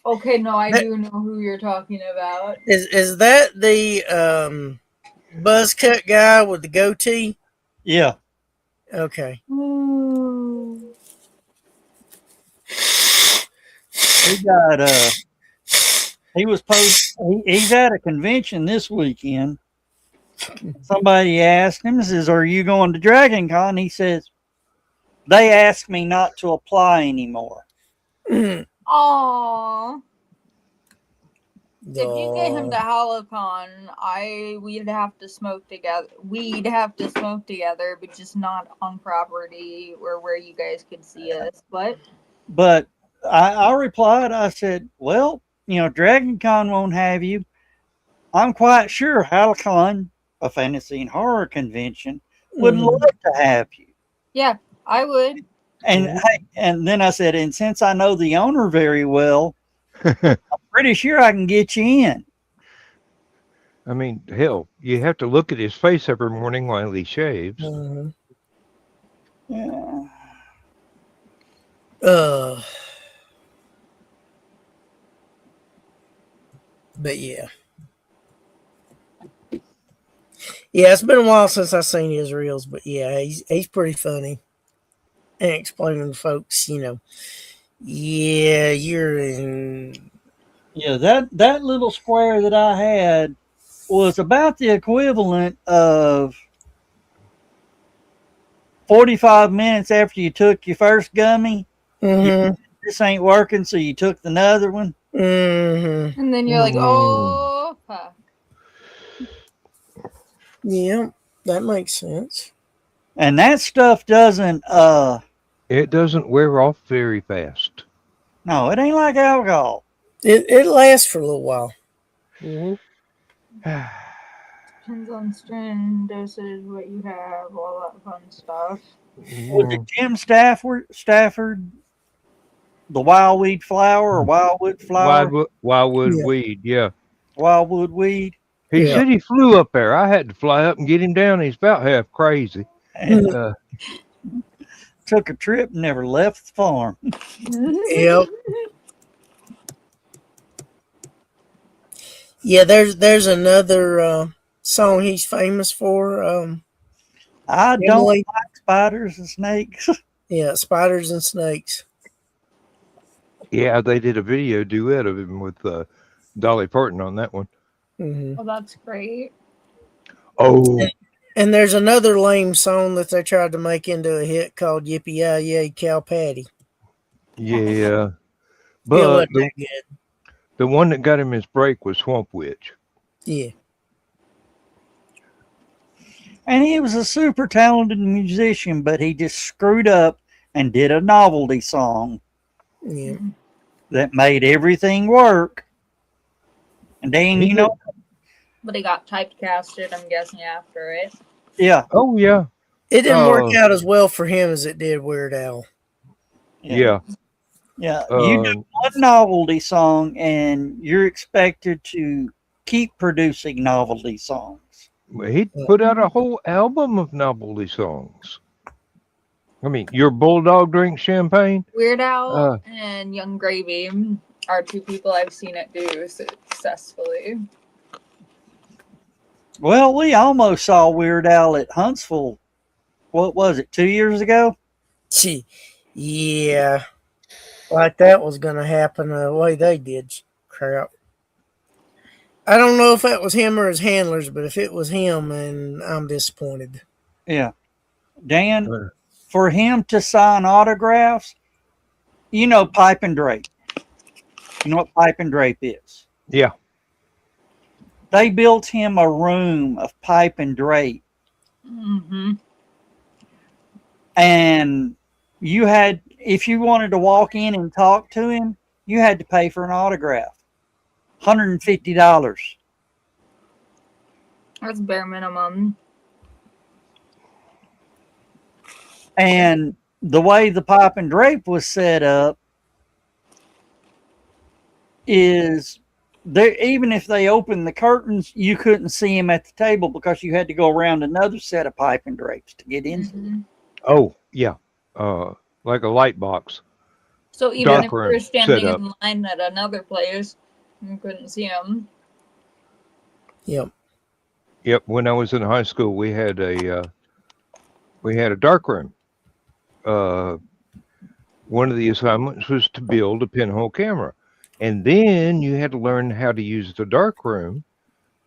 Okay, no, I do know who you're talking about. Is that the buzz cut guy with the goatee? Yeah. Okay. Ooh. He got he was he's at a convention this weekend. Somebody asked him, says, "Are you going to Dragon Con?" He says, "They asked me not to apply anymore." Aww. If you get him to HoloCon, we'd have to smoke together. We'd have to smoke together, but just not on property or where you guys could see us. But I replied, I said, "Well, Dragon Con won't have you. I'm quite sure HoloCon, a fantasy and horror convention, would love to have you." Yeah, I would. And then I said, "And since I know the owner very well, I'm pretty sure I can get you in." I mean, hell, you have to look at his face every morning while he shaves. Yeah. But yeah. Yeah, it's been a while since I've seen his reels, but yeah, he's pretty funny. And explaining to folks, yeah, you're in. Yeah, that little square that I had was about the equivalent of 45 minutes after you took your first gummy. This ain't working, so you took another one. Mm-hmm. And then you're like, oh, fuck. Yeah, that makes sense. And that stuff doesn't It doesn't wear off very fast. No, it ain't like alcohol. It lasts for a little while. Depends on strain, dosage, what you have, all that fun stuff. Was it Jim Stafford, the wildweed flower or wildwood flower? Wildwood weed, yeah. Wildwood weed. He said he flew up there. I had to fly up and get him down. He's about half crazy. And took a trip and never left the farm. Yep. Yeah, there's another song he's famous for. I don't like spiders and snakes. Yeah, spiders and snakes. Yeah, they did a video duet of him with Dolly Parton on that one. Mm-hmm. Well, that's great. Oh. And there's another lame song that they tried to make into a hit called Yippee-Yi-Yay Cow Patty. Yeah. But good. The one that got him his break was Swamp Witch. Yeah. And he was a super talented musician, but he just screwed up and did a novelty song that made everything work. And then, But he got typecasted, I'm guessing, after it. Yeah. Oh yeah. It didn't work Uh, out as well for him as it did Weird Al. yeah. Yeah. You do one novelty song and you're expected to keep producing novelty songs. He put out a whole album of novelty songs. I mean, your bulldog drinks champagne. Weird Al Uh, and Young Gravy are two people I've seen it do successfully. Well, we almost saw Weird Al at Huntsville. What was it, 2 years ago? Gee, yeah. Like that was going to happen the way they did crap. I don't know if that was him or his handlers, but if it was him, then I'm disappointed. Yeah. Dan, for him to sign autographs, you know Pipe and Drape. You know what Pipe and Drape is? yeah. They built him a room of pipe and drape. Mm-hmm. And you had, if you wanted to walk in and talk to him, you had to pay for an autograph. $150. That's bare minimum. And the way the pipe and drape was set up is there, even if they opened the curtains, you couldn't see him at the table because you had to go around another set of pipe and drapes to get into it. Mm-hmm. Oh yeah. Like a light box. So even Dark if we room were standing setup. in line at another place, you couldn't see him. Yep. Yep. When I was in high school, we had a dark room. One of the assignments was to build a pinhole camera, and then you had to learn how to use the dark room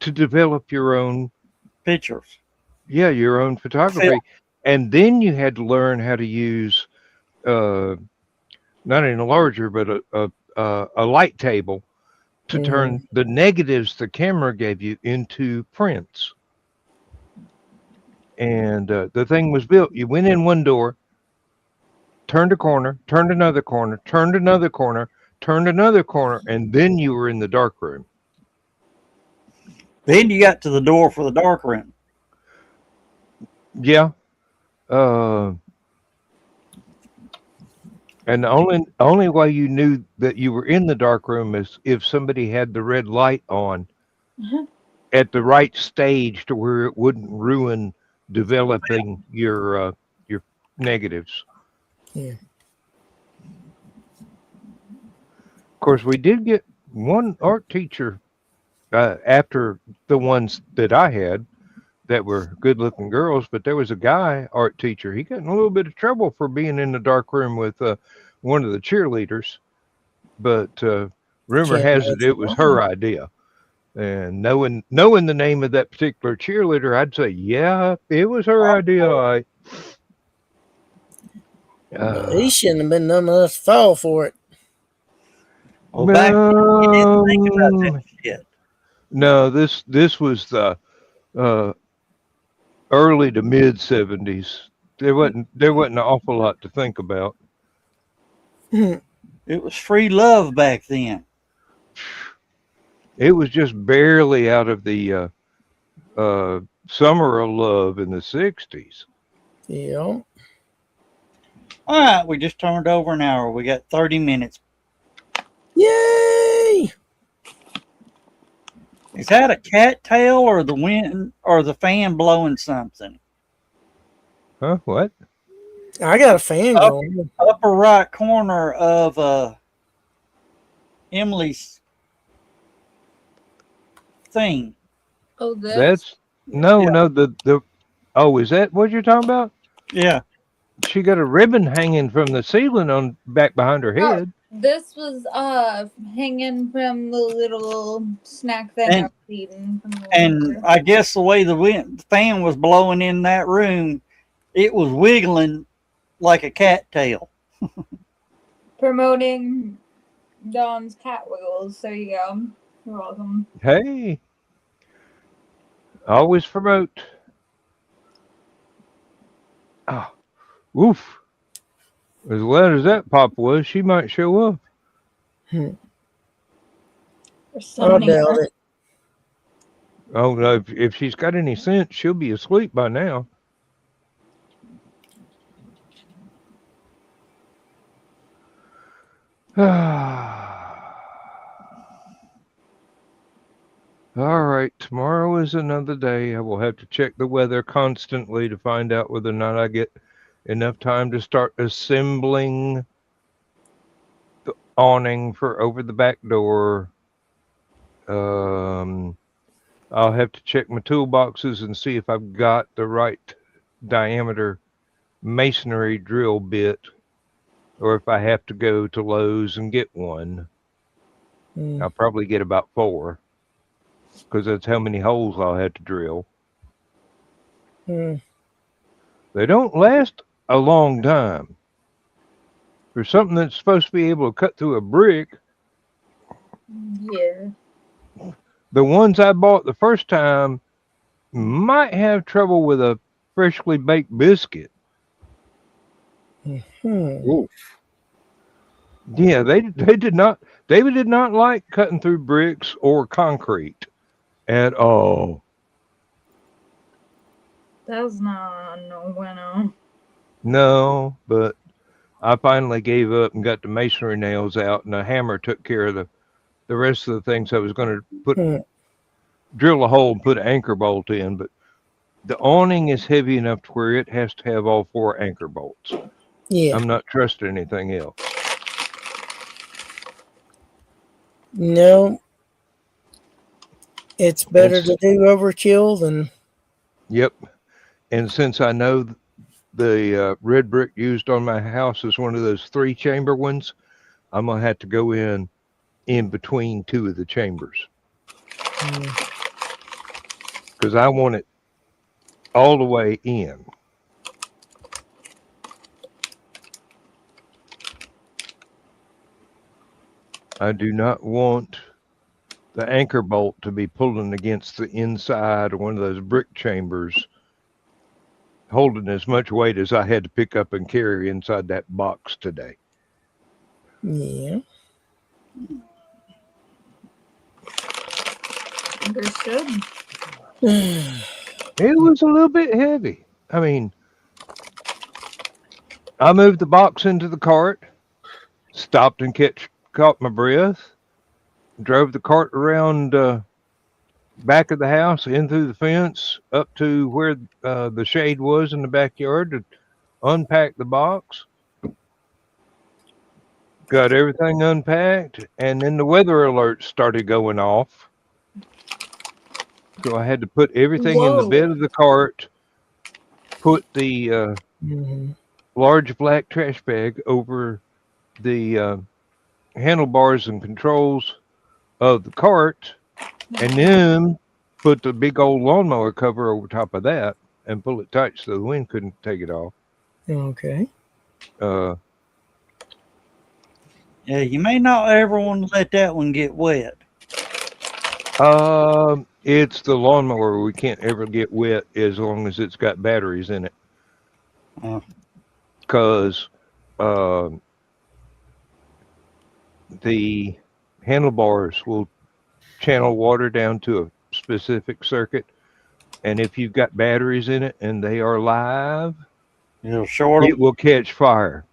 to develop your own Pictures. Yeah, your own photography. Film. And then you had to learn how to use not an enlarger, but a light table to turn the negatives the camera gave you into prints. And the thing was built. You went in one door, turned a corner, turned another corner, turned another corner, turned another corner, and then you were in the dark room. Then you got to the door for the dark room. Yeah. And the only way you knew that you were in the dark room is if somebody had the red light on at the right stage to where it wouldn't ruin developing your negatives. Yeah. Of course, we did get one art teacher after the ones that I had that were good-looking girls, but there was a guy art teacher. He got in a little bit of trouble for being in the dark room with one of the cheerleaders, but rumor has it was her idea. And knowing the name of that particular cheerleader, I'd say, yeah, it was her idea. He shouldn't have been none of us to fall for it. Well, back then, you didn't think about that shit. No, this was the early to mid 70s. There wasn't an awful lot to think about. It was free love back then. It was just barely out of the summer of love in the 60s. Yeah. All right, we just turned over an hour. We got 30 minutes. Yay! Is that a cattail or the wind or the fan blowing something? Huh? What? I got a fan going. Upper right corner of Emily's thing. Oh, this? That's no. The oh, is that what you're talking about? Yeah. She got a ribbon hanging from the ceiling on back behind her head. This was hanging from the little snack that I was eating. And I guess the way the fan was blowing in that room, it was wiggling like a cattail. Promoting Dawn's cat wiggles. There you go. You're welcome. Hey, always promote. Ah, oof. As loud as that pop was, she might show up. I doubt it. Oh no! If she's got any sense, she'll be asleep by now. All right, tomorrow is another day. I will have to check the weather constantly to find out whether or not I get enough time to start assembling the awning for over the back door. Um, I'll have to check my toolboxes and see if I've got the right diameter masonry drill bit, or if I have to go to Lowe's and get one. Mm. I'll probably get about 4, because that's how many holes I'll have to drill. Mm. They don't last a long time. For something that's supposed to be able to cut through a brick, Yeah. the ones I bought the first time might have trouble with a freshly baked biscuit. Hmm. Ooh. Yeah, David did not like cutting through bricks or concrete at all. That's not no bueno. No, but I finally gave up and got the masonry nails out, and a hammer took care of the rest of the things I was going to Hmm. drill a hole and put an anchor bolt in. But the awning is heavy enough to where it has to have all 4 anchor bolts. Yeah. I'm not trusting anything else. No. It's better to do overkill than. Yep. And since I know the red brick used on my house is one of those 3-chamber ones, I'm going to have to go in between 2 of the chambers, because I want it all the way in. I do not want the anchor bolt to be pulling against the inside of one of those brick chambers, holding as much weight as I had to pick up and carry inside that box today. Yeah. Understood. It was a little bit heavy. I mean, I moved the box into the cart, stopped and caught my breath, drove the cart around back of the house, in through the fence, up to where the shade was in the backyard to unpack the box. Got everything unpacked, and then the weather alert started going off. So I had to put everything in the Whoa. bed of the cart, put the Mhm. large black trash bag over the handlebars and controls of the cart, and then put the big old lawnmower cover over top of that and pull it tight so the wind couldn't take it off. Okay. Yeah, you may not ever want to let that one get wet. It's the lawnmower. We can't ever get wet as long as it's got batteries in it. Because the handlebars will channel water down to a specific circuit, and if you've got batteries in it and they are live, It'll short it them. will catch fire.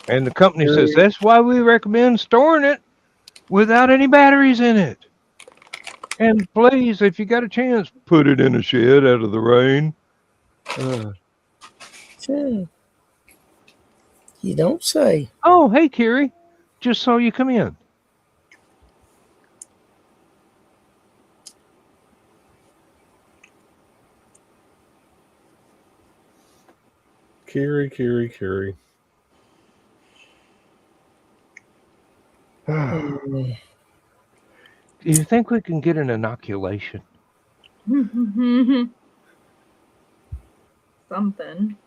And the company says that's why we recommend storing it without any batteries in it. And please, if you got a chance, put it in a shed out of the rain. Sure. You don't say. Oh, hey, Carrie. Just saw you come in. Carrie. Mm. Do you think we can get an inoculation? Something.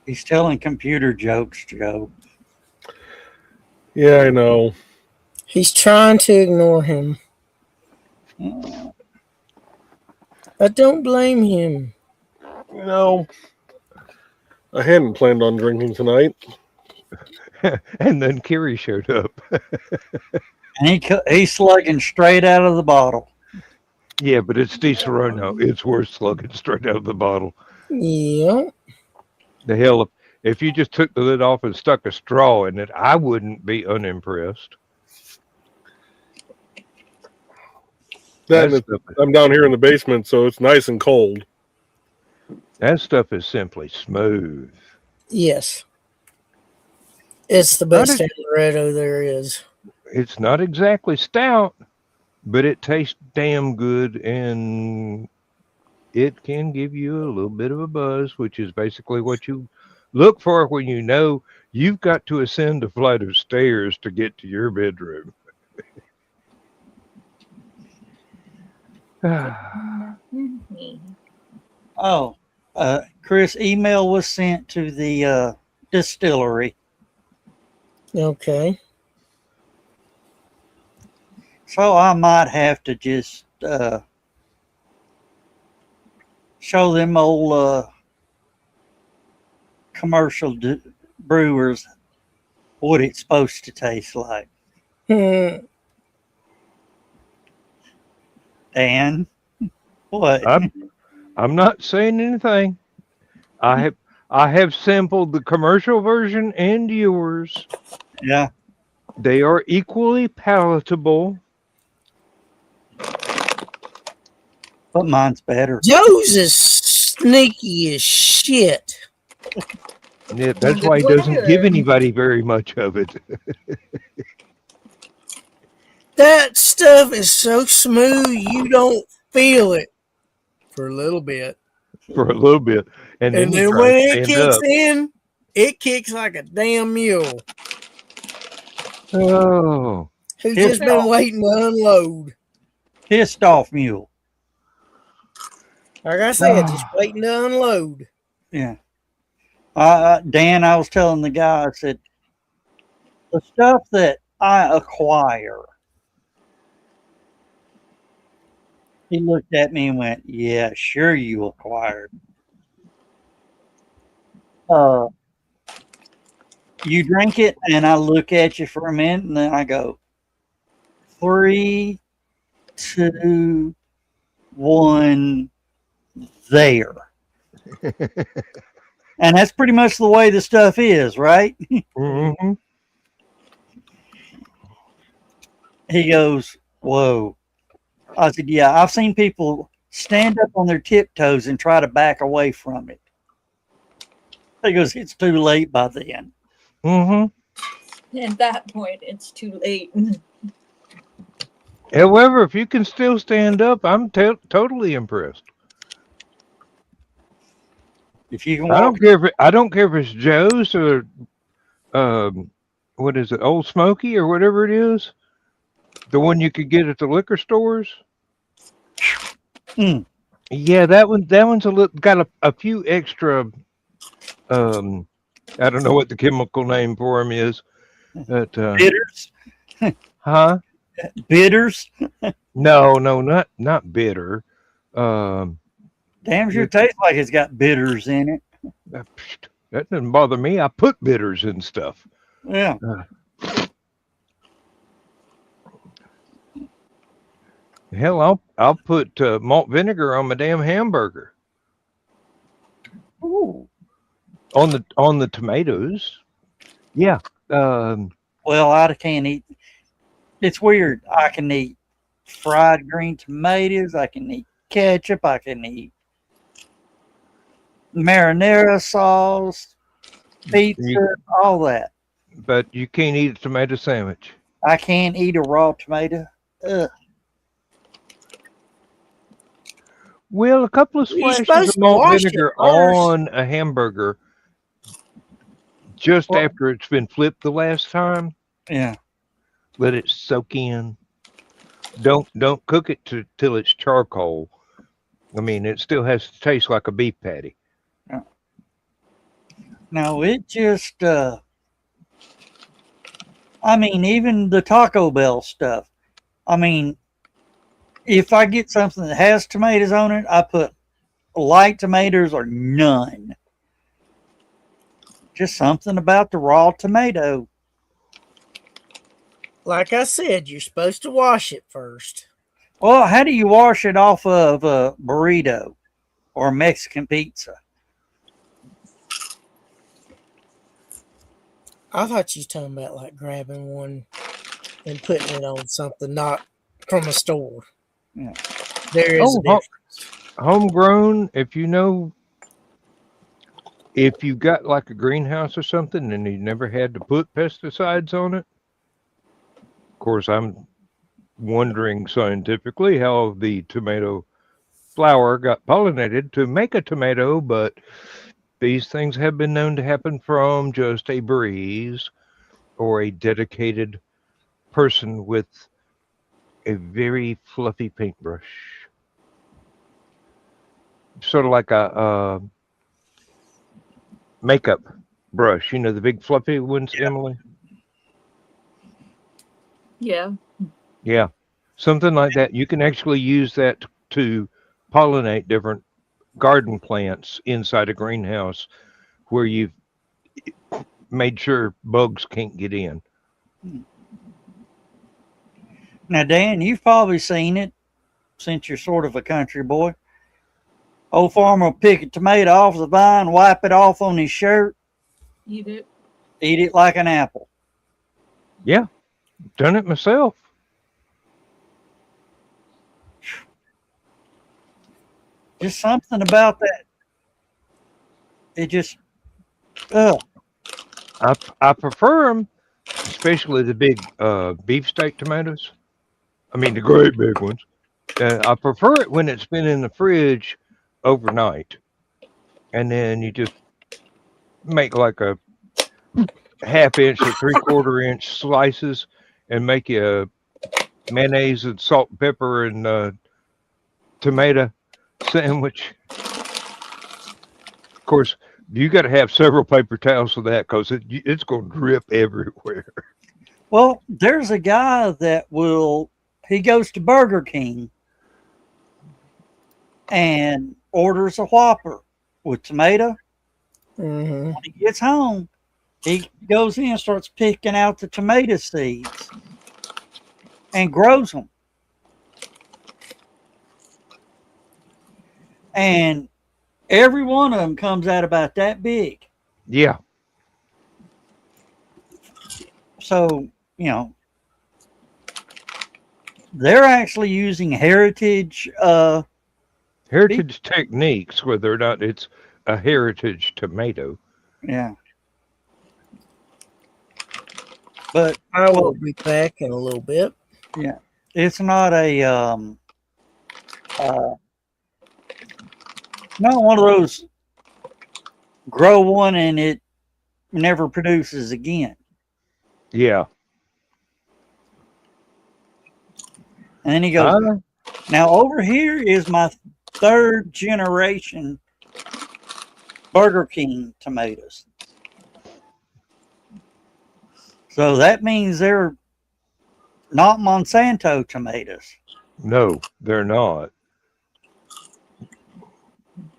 He's telling computer jokes, Joe. Yeah, I know. He's trying to ignore him. I don't blame him. You know, I hadn't planned on drinking tonight. And then Kerry showed up. And he's slugging straight out of the bottle. Yeah, but it's Di Serono. It's worth slugging straight out of the bottle. Yeah. The hell, if you just took the lid off and stuck a straw in it, I wouldn't be unimpressed. I'm down here in the basement, so it's nice and cold. That stuff is simply smooth. Yes. It's the best amaretto there is. It's not exactly stout, but it tastes damn good, and it can give you a little bit of a buzz, which is basically what you look for when you know you've got to ascend a flight of stairs to get to your bedroom. Oh, Chris, email was sent to the distillery. Okay. So I might have to just show them old commercial brewers what it's supposed to taste like. Dan, what? I'm not saying anything. I have sampled the commercial version and yours. Yeah. They are equally palatable. But mine's better. Joe's is sneaky as shit. Yeah, that's why he doesn't give anybody very much of it. That stuff is so smooth you don't feel it for a little bit. For a little bit. And then when it kicks in, it kicks like a damn mule. Oh. Who's just been waiting to unload. Pissed off mule. Like I said, just waiting to unload. Yeah. Dan, I was telling the guy, I said, the stuff that I acquire. He looked at me and went, yeah, sure you acquired. You drink it, and I look at you for a minute, and then I go, 3, 2, 1, there. And that's pretty much the way the stuff is, right? Mm-hmm. He goes, whoa. I said, yeah, I've seen people stand up on their tiptoes and try to back away from it. He goes, it's too late by then. Mm-hmm. At that point, it's too late. However, if you can still stand up, I'm totally impressed. If you can I don't care if it's Joe's or what is it, Old Smoky or whatever it is, the one you could get at the liquor stores. Yeah, that one's got a few extra. I don't know what the chemical name for them is, but bitters. Huh? Bitters? No, not bitter. Damn sure tastes like it's got bitters in it. That doesn't bother me. I put bitters in stuff. Yeah. Hell, I'll put malt vinegar on my damn hamburger. Ooh. On the tomatoes. Yeah. Well, I can't eat. It's weird. I can eat fried green tomatoes. I can eat ketchup. I can eat marinara sauce, pizza, all that. But you can't eat a tomato sandwich. I can't eat a raw tomato. Ugh. Well, a couple of splashes of malt vinegar on a hamburger just after it's been flipped the last time. Yeah. Let it soak in. Don't cook it till it's charcoal. I mean, it still has to taste like a beef patty. Yeah. Now it just I mean, even the Taco Bell stuff. I mean, if I get something that has tomatoes on it, I put light tomatoes or none. Just something about the raw tomato. Like I said, you're supposed to wash it first. Well, how do you wash it off of a burrito or Mexican pizza? I thought you was talking about like grabbing one and putting it on something, not from a store. Yeah. There is a difference. Homegrown, if you got like a greenhouse or something and you never had to put pesticides on it. Of course, I'm wondering scientifically how the tomato flower got pollinated to make a tomato, but these things have been known to happen from just a breeze or a dedicated person with a very fluffy paintbrush. Sort of like a makeup brush, the big fluffy ones, Emily? Yeah. Yeah, something like that. You can actually use that to pollinate different garden plants inside a greenhouse where you've made sure bugs can't get in. Now, Dan, you've probably seen it since you're sort of a country boy. Old farmer will pick a tomato off the vine, wipe it off on his shirt, Eat it. eat it like an apple. Yeah, done it myself. Just something about that. It just, ugh. I prefer them, especially the big beefsteak tomatoes. I mean, the great big ones. I prefer it when it's been in the fridge overnight. And then you just make like a half-inch or three-quarter-inch slices and make you a mayonnaise and salt and pepper and tomato sandwich. Of course, you got to have several paper towels for that because it's going to drip everywhere. Well, there's a guy that he goes to Burger King and orders a Whopper with tomato. Mm-hmm. When he gets home, he goes in and starts picking out the tomato seeds and grows them. And every one of them comes out about that big. Yeah. So, they're actually using heritage techniques, whether or not it's a heritage tomato. Yeah. But I will be back in a little bit. Yeah. It's not not one of those grow one and it never produces again. Yeah. And then he goes, now over here is my third generation Burger King tomatoes. So that means they're not Monsanto tomatoes. No, they're not.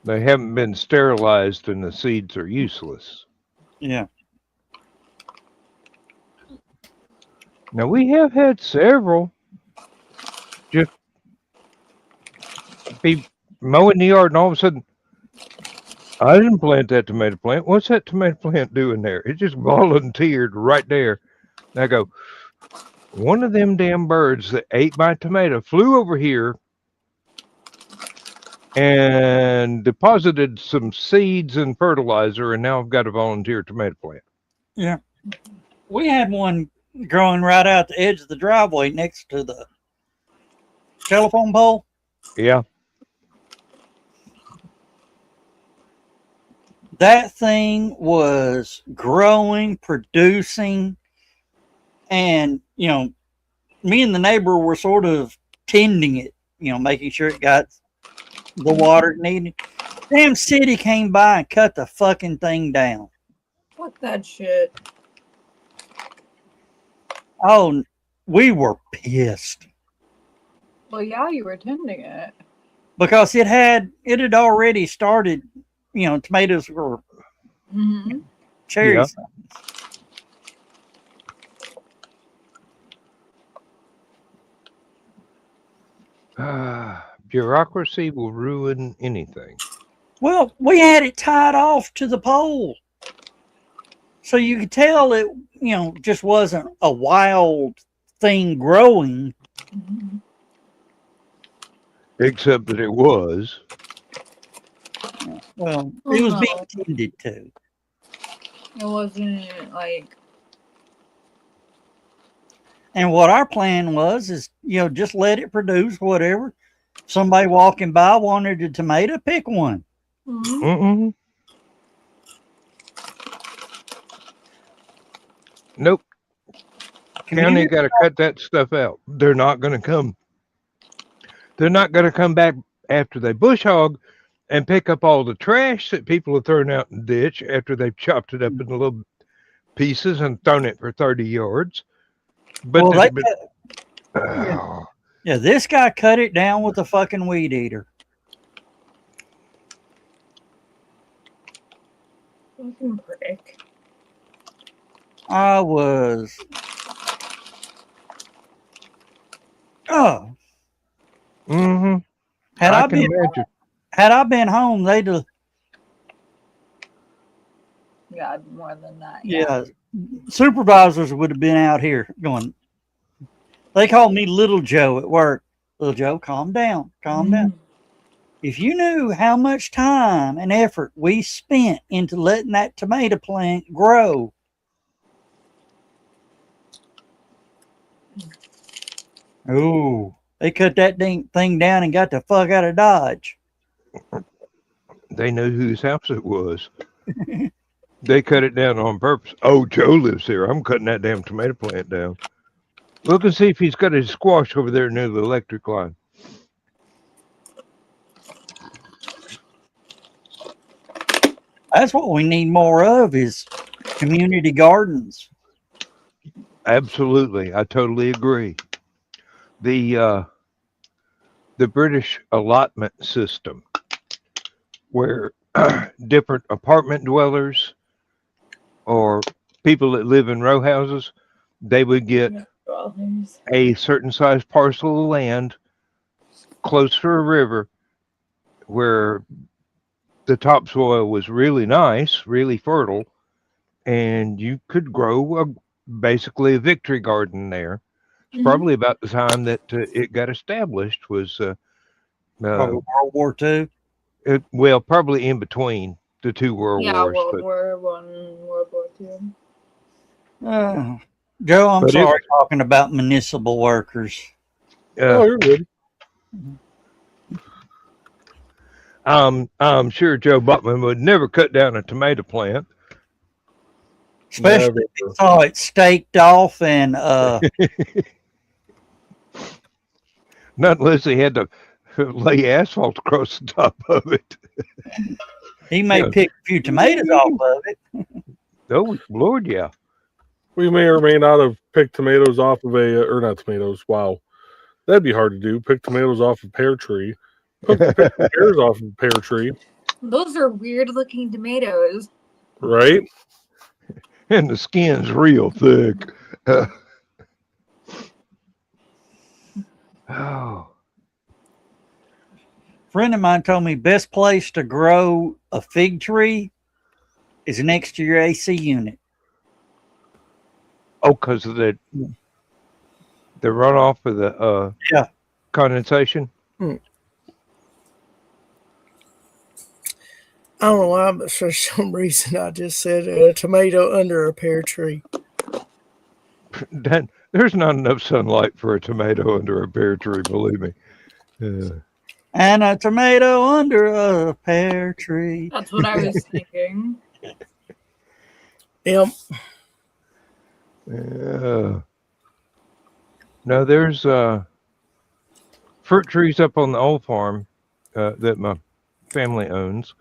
They haven't been sterilized and the seeds are useless. Yeah. Now, we have had several just be mowing the yard and all of a sudden, I didn't plant that tomato plant. What's that tomato plant doing there? It just volunteered right there. And I go, one of them damn birds that ate my tomato flew over here and deposited some seeds and fertilizer, and now I've got a volunteer tomato plant. Yeah. We had one growing right out the edge of the driveway next to the telephone pole. Yeah. That thing was growing, producing, and, me and the neighbor were sort of tending it, making sure it got the water it needed. Damn city came by and cut the fucking thing down. Fuck that shit. Oh, we were pissed. Well, yeah, you were tending it. Because it had already started, tomatoes were cherry Yeah. signs. Bureaucracy will ruin anything. Well, we had it tied off to the pole. So you could tell it, just wasn't a wild thing growing. Except that it was. Well, Oh, it was no. being tended to. It wasn't like. And what our plan was is, just let it produce whatever. Somebody walking by wanted a tomato, pick one. Mhm. Mm-mm. Nope. County got to cut that stuff out. They're not going to come. They're not going to come back after they bush hog and pick up all the trash that people have thrown out in the ditch after they've chopped it up into little pieces and thrown it for 30 yards. But, Well, oh, yeah, this guy cut it down with a fucking weed eater. Fucking prick. I was. Oh, mm-hmm. had I I can been imagine. had I been home, they'd have. Yeah, more than that. Yeah, supervisors would have been out here going. They called me Little Joe at work. Little Joe, calm down, calm down. If you knew how much time and effort we spent into letting that tomato plant grow. Oh, they cut that thing down and got the fuck out of Dodge. They knew whose house it was. They cut it down on purpose. Oh, Joe lives here. I'm cutting that damn tomato plant down. Look and see if he's got his squash over there near the electric line. That's what we need more of is community gardens. Absolutely. I totally agree. The British allotment system where different apartment dwellers or people that live in row houses, they would get a certain size parcel of land close to a river where the topsoil was really nice, really fertile, and you could grow basically a victory garden there. It's probably about the time that it got established was Probably World War II. Well, probably in between the two world wars. World War I, World War II. Joe, I'm sorry talking about municipal workers. Oh, you're good. I'm sure Joe Buckman would never cut down a tomato plant. Especially if he saw it staked off and not unless he had to lay asphalt across the top of it. He may pick a few tomatoes off of it. Oh, Lord, yeah. We may or may not have picked tomatoes off of or not tomatoes. Wow. That'd be hard to do. Pick tomatoes off a pear tree. Pick pears off of a pear tree. Those are weird looking tomatoes. Right? And the skin's real thick. Oh. A friend of mine told me best place to grow a fig tree is next to your AC unit. Oh, because of the runoff of the condensation? I don't know why, but for some reason I just said a tomato under a pear tree. There's not enough sunlight for a tomato under a pear tree, believe me. And a tomato under a pear tree. That's what I was thinking. Yep. No, there's fruit trees up on the old farm that my family owns.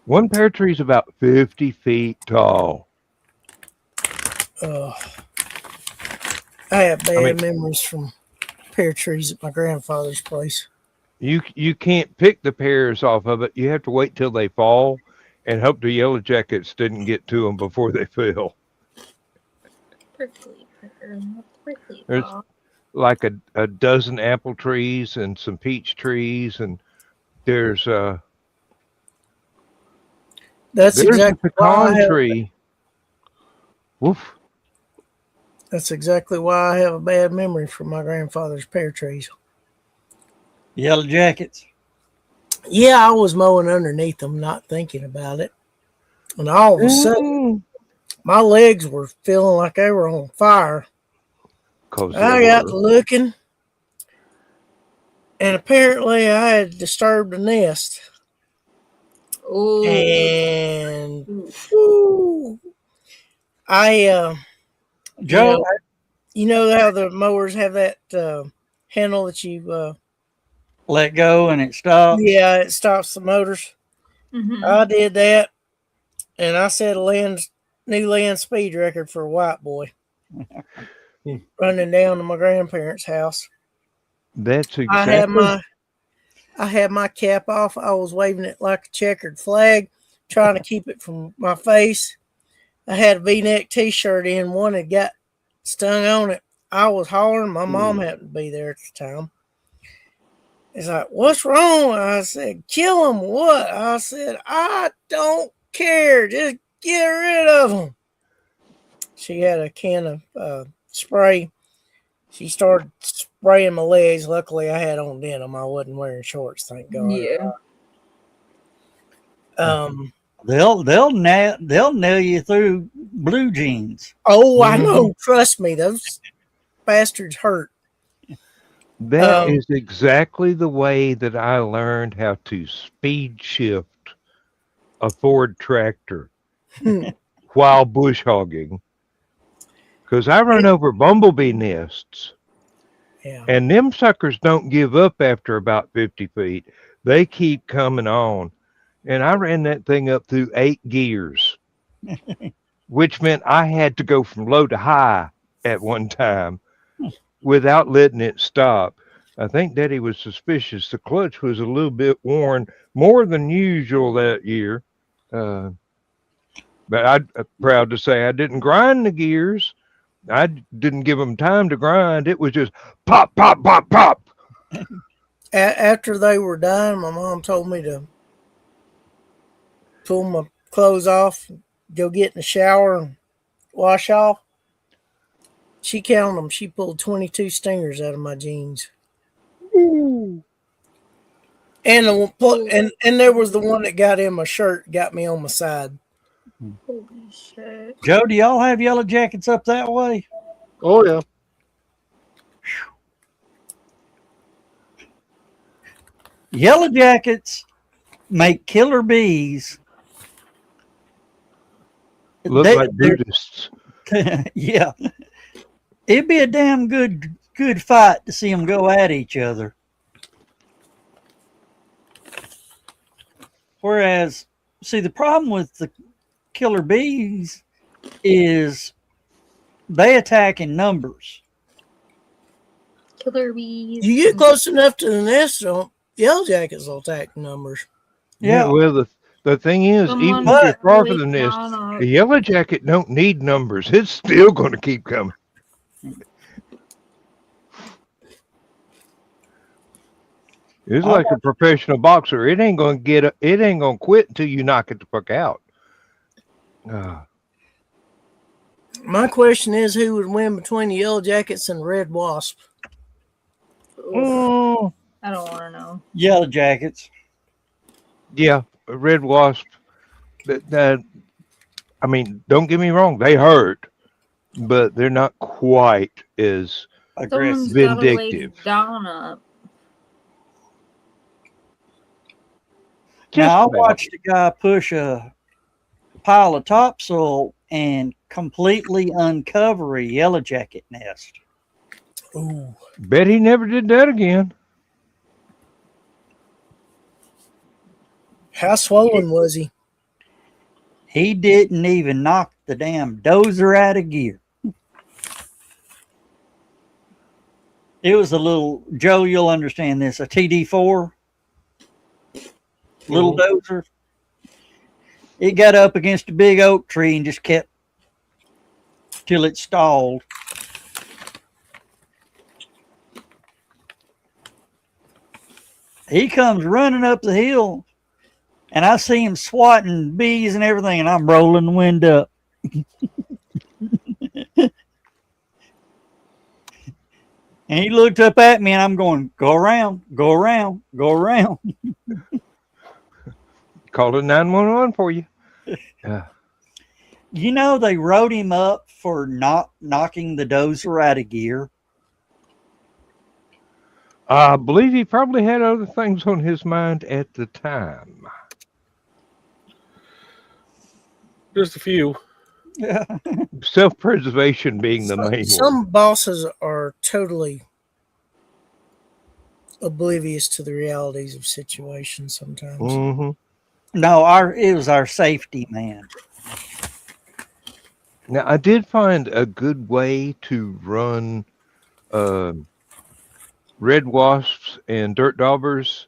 One pear tree is about 50 feet tall. I have bad memories from pear trees at my grandfather's place. You can't pick the pears off of it. You have to wait till they fall and hope the yellow jackets didn't get to them before they fell. Prickly There's paw. like a dozen apple trees and some peach trees, and there's a That's exactly why I pecan have. tree. Woof. That's exactly why I have a bad memory for my grandfather's pear trees. Yellow jackets. Yeah, I was mowing underneath them, not thinking about it, and all of a sudden, my legs were feeling like they were on fire. 'Cause I they got were. to looking, and apparently I had disturbed the nest. Oh. And whew, I, Joe, you know how the mowers have that handle that you, let go and it stops. yeah, it stops the motors. Mm-hmm. I did that, and I set a new land speed record for a white boy running down to my grandparents' house. That's I had exactly. my cap off. I was waving it like a checkered flag, trying to keep it from my face. I had a V-neck T-shirt in. One had got stung on it. I was hollering. My mom happened to be there at the time. It's like, what's wrong? I said, kill him. What? I said, I don't care. Just get rid of him. She had a can of spray. She started spraying my legs. Luckily, I had on denim. I wasn't wearing shorts, thank God. Yeah. They'll nail you through blue jeans. Oh, I know. Trust me, those bastards hurt. That is exactly the way that I learned how to speed shift a Ford tractor while bush hogging. Because I run over bumblebee nests, Yeah. and them suckers don't give up after about 50 feet. They keep coming on. And I ran that thing up through 8 gears, which meant I had to go from low to high at one time without letting it stop. I think Daddy was suspicious. The clutch was a little bit worn, more than usual that year. But I'm proud to say I didn't grind the gears. I didn't give them time to grind. It was just pop, pop, pop, pop. After they were done, my mom told me to pull my clothes off, go get in the shower, and wash off. She counted them. She pulled 22 stingers out of my jeans. Ooh. And there was the one that got in my shirt, got me on my side. Holy shit. Joe, do y'all have yellow jackets up that way? Oh yeah. Yellow jackets make killer bees. Look like Buddhists. Yeah. It'd be a damn good fight to see them go at each other. Whereas, see, the problem with the killer bees is they attack in numbers. Killer bees. You get close enough to the nest, yellow jackets will attack numbers. Yeah. Well, the thing is, even if you're far from the nest, the yellow jacket don't need numbers. It's still going to keep coming. It's like a professional boxer. It ain't going to quit until you knock it the fuck out. My question is, who would win between the yellow jackets and the red wasp? Oh, I don't want to know. Yellow jackets. Yeah, a red wasp. I mean, don't get me wrong, they hurt, but they're not quite as aggressive, vindictive. Down up. Now, I watched a guy push a pile of topsoil and completely uncover a yellow jacket nest. Ooh. Bet he never did that again. How swollen was he? He didn't even knock the damn dozer out of gear. It was a little, Joe, you'll understand this, a TD4, little dozer. it got up against a big oak tree and just kept till it stalled. He comes running up the hill, and I see him swatting bees and everything, and I'm rolling the wind up. And he looked up at me, and I'm going, go around, go around, go around. Called a 911 for you. Yeah. You know, they wrote him up for not knocking the dozer out of gear. I believe he probably had other things on his mind at the time. Just a few. Yeah. Self-preservation being the main one. Some bosses are totally oblivious to the realities of situations sometimes. Mm-hmm. No, it was our safety man. Now, I did find a good way to run red wasps and dirt daubers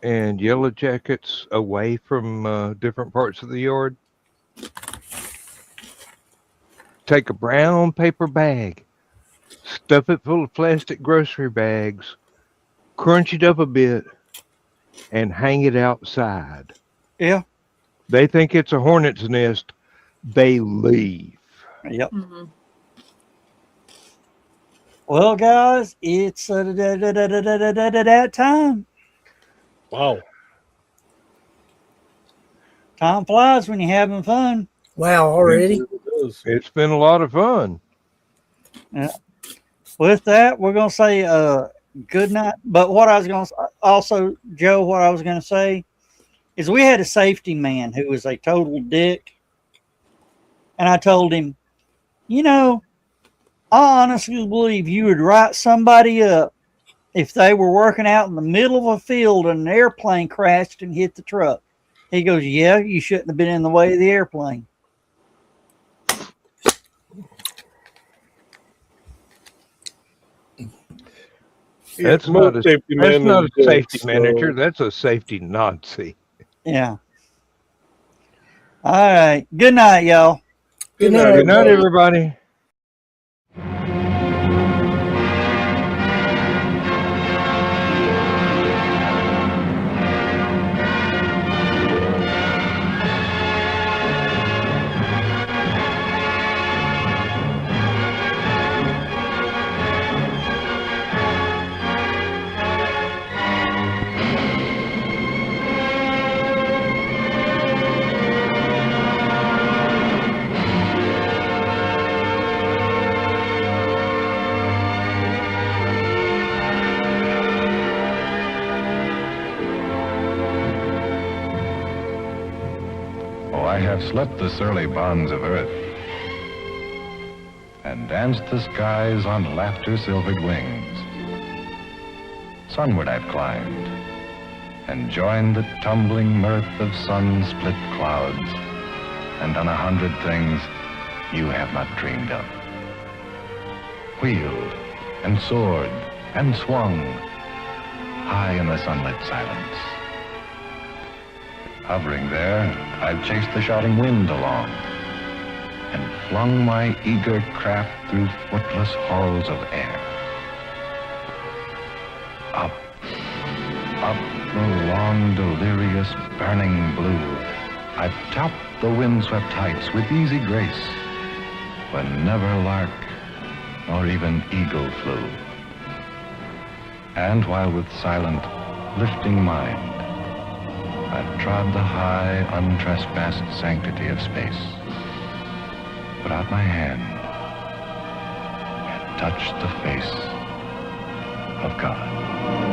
and yellow jackets away from different parts of the yard. Take a brown paper bag, stuff it full of plastic grocery bags, crunch it up a bit, and hang it outside. Yeah. They think it's a hornet's nest. They leave. Yep. Well, guys, it's that time. Wow. Time flies when you're having fun. Wow, already? It's been a lot of fun. Yeah. With that, we're going to say good night. But what I was going to also, Joe, what I was going to say is we had a safety man who was a total dick. And I told him, you know, I honestly believe you would write somebody up if they were working out in the middle of a field and an airplane crashed and hit the truck. He goes, yeah, you shouldn't have been in the way of the airplane. That's not a safety manager. That's a safety Nazi. Yeah. All right. Good night, y'all. Good night, Good night, everybody. I have slept the surly bonds of earth and danced the skies on laughter-silvered wings. Sunward I've climbed and joined the tumbling mirth of sun-split clouds and done 100 things you have not dreamed of. Wheeled and soared and swung high in the sunlit silence. Hovering there, I've chased the shouting wind along and flung my eager craft through footless halls of air. Up, up the long, delirious, burning blue, I've topped the windswept heights with easy grace, when never lark nor even eagle flew. And while with silent, lifting mind, I've trod the high, untrespassed sanctity of space, put out my hand, and touched the face of God.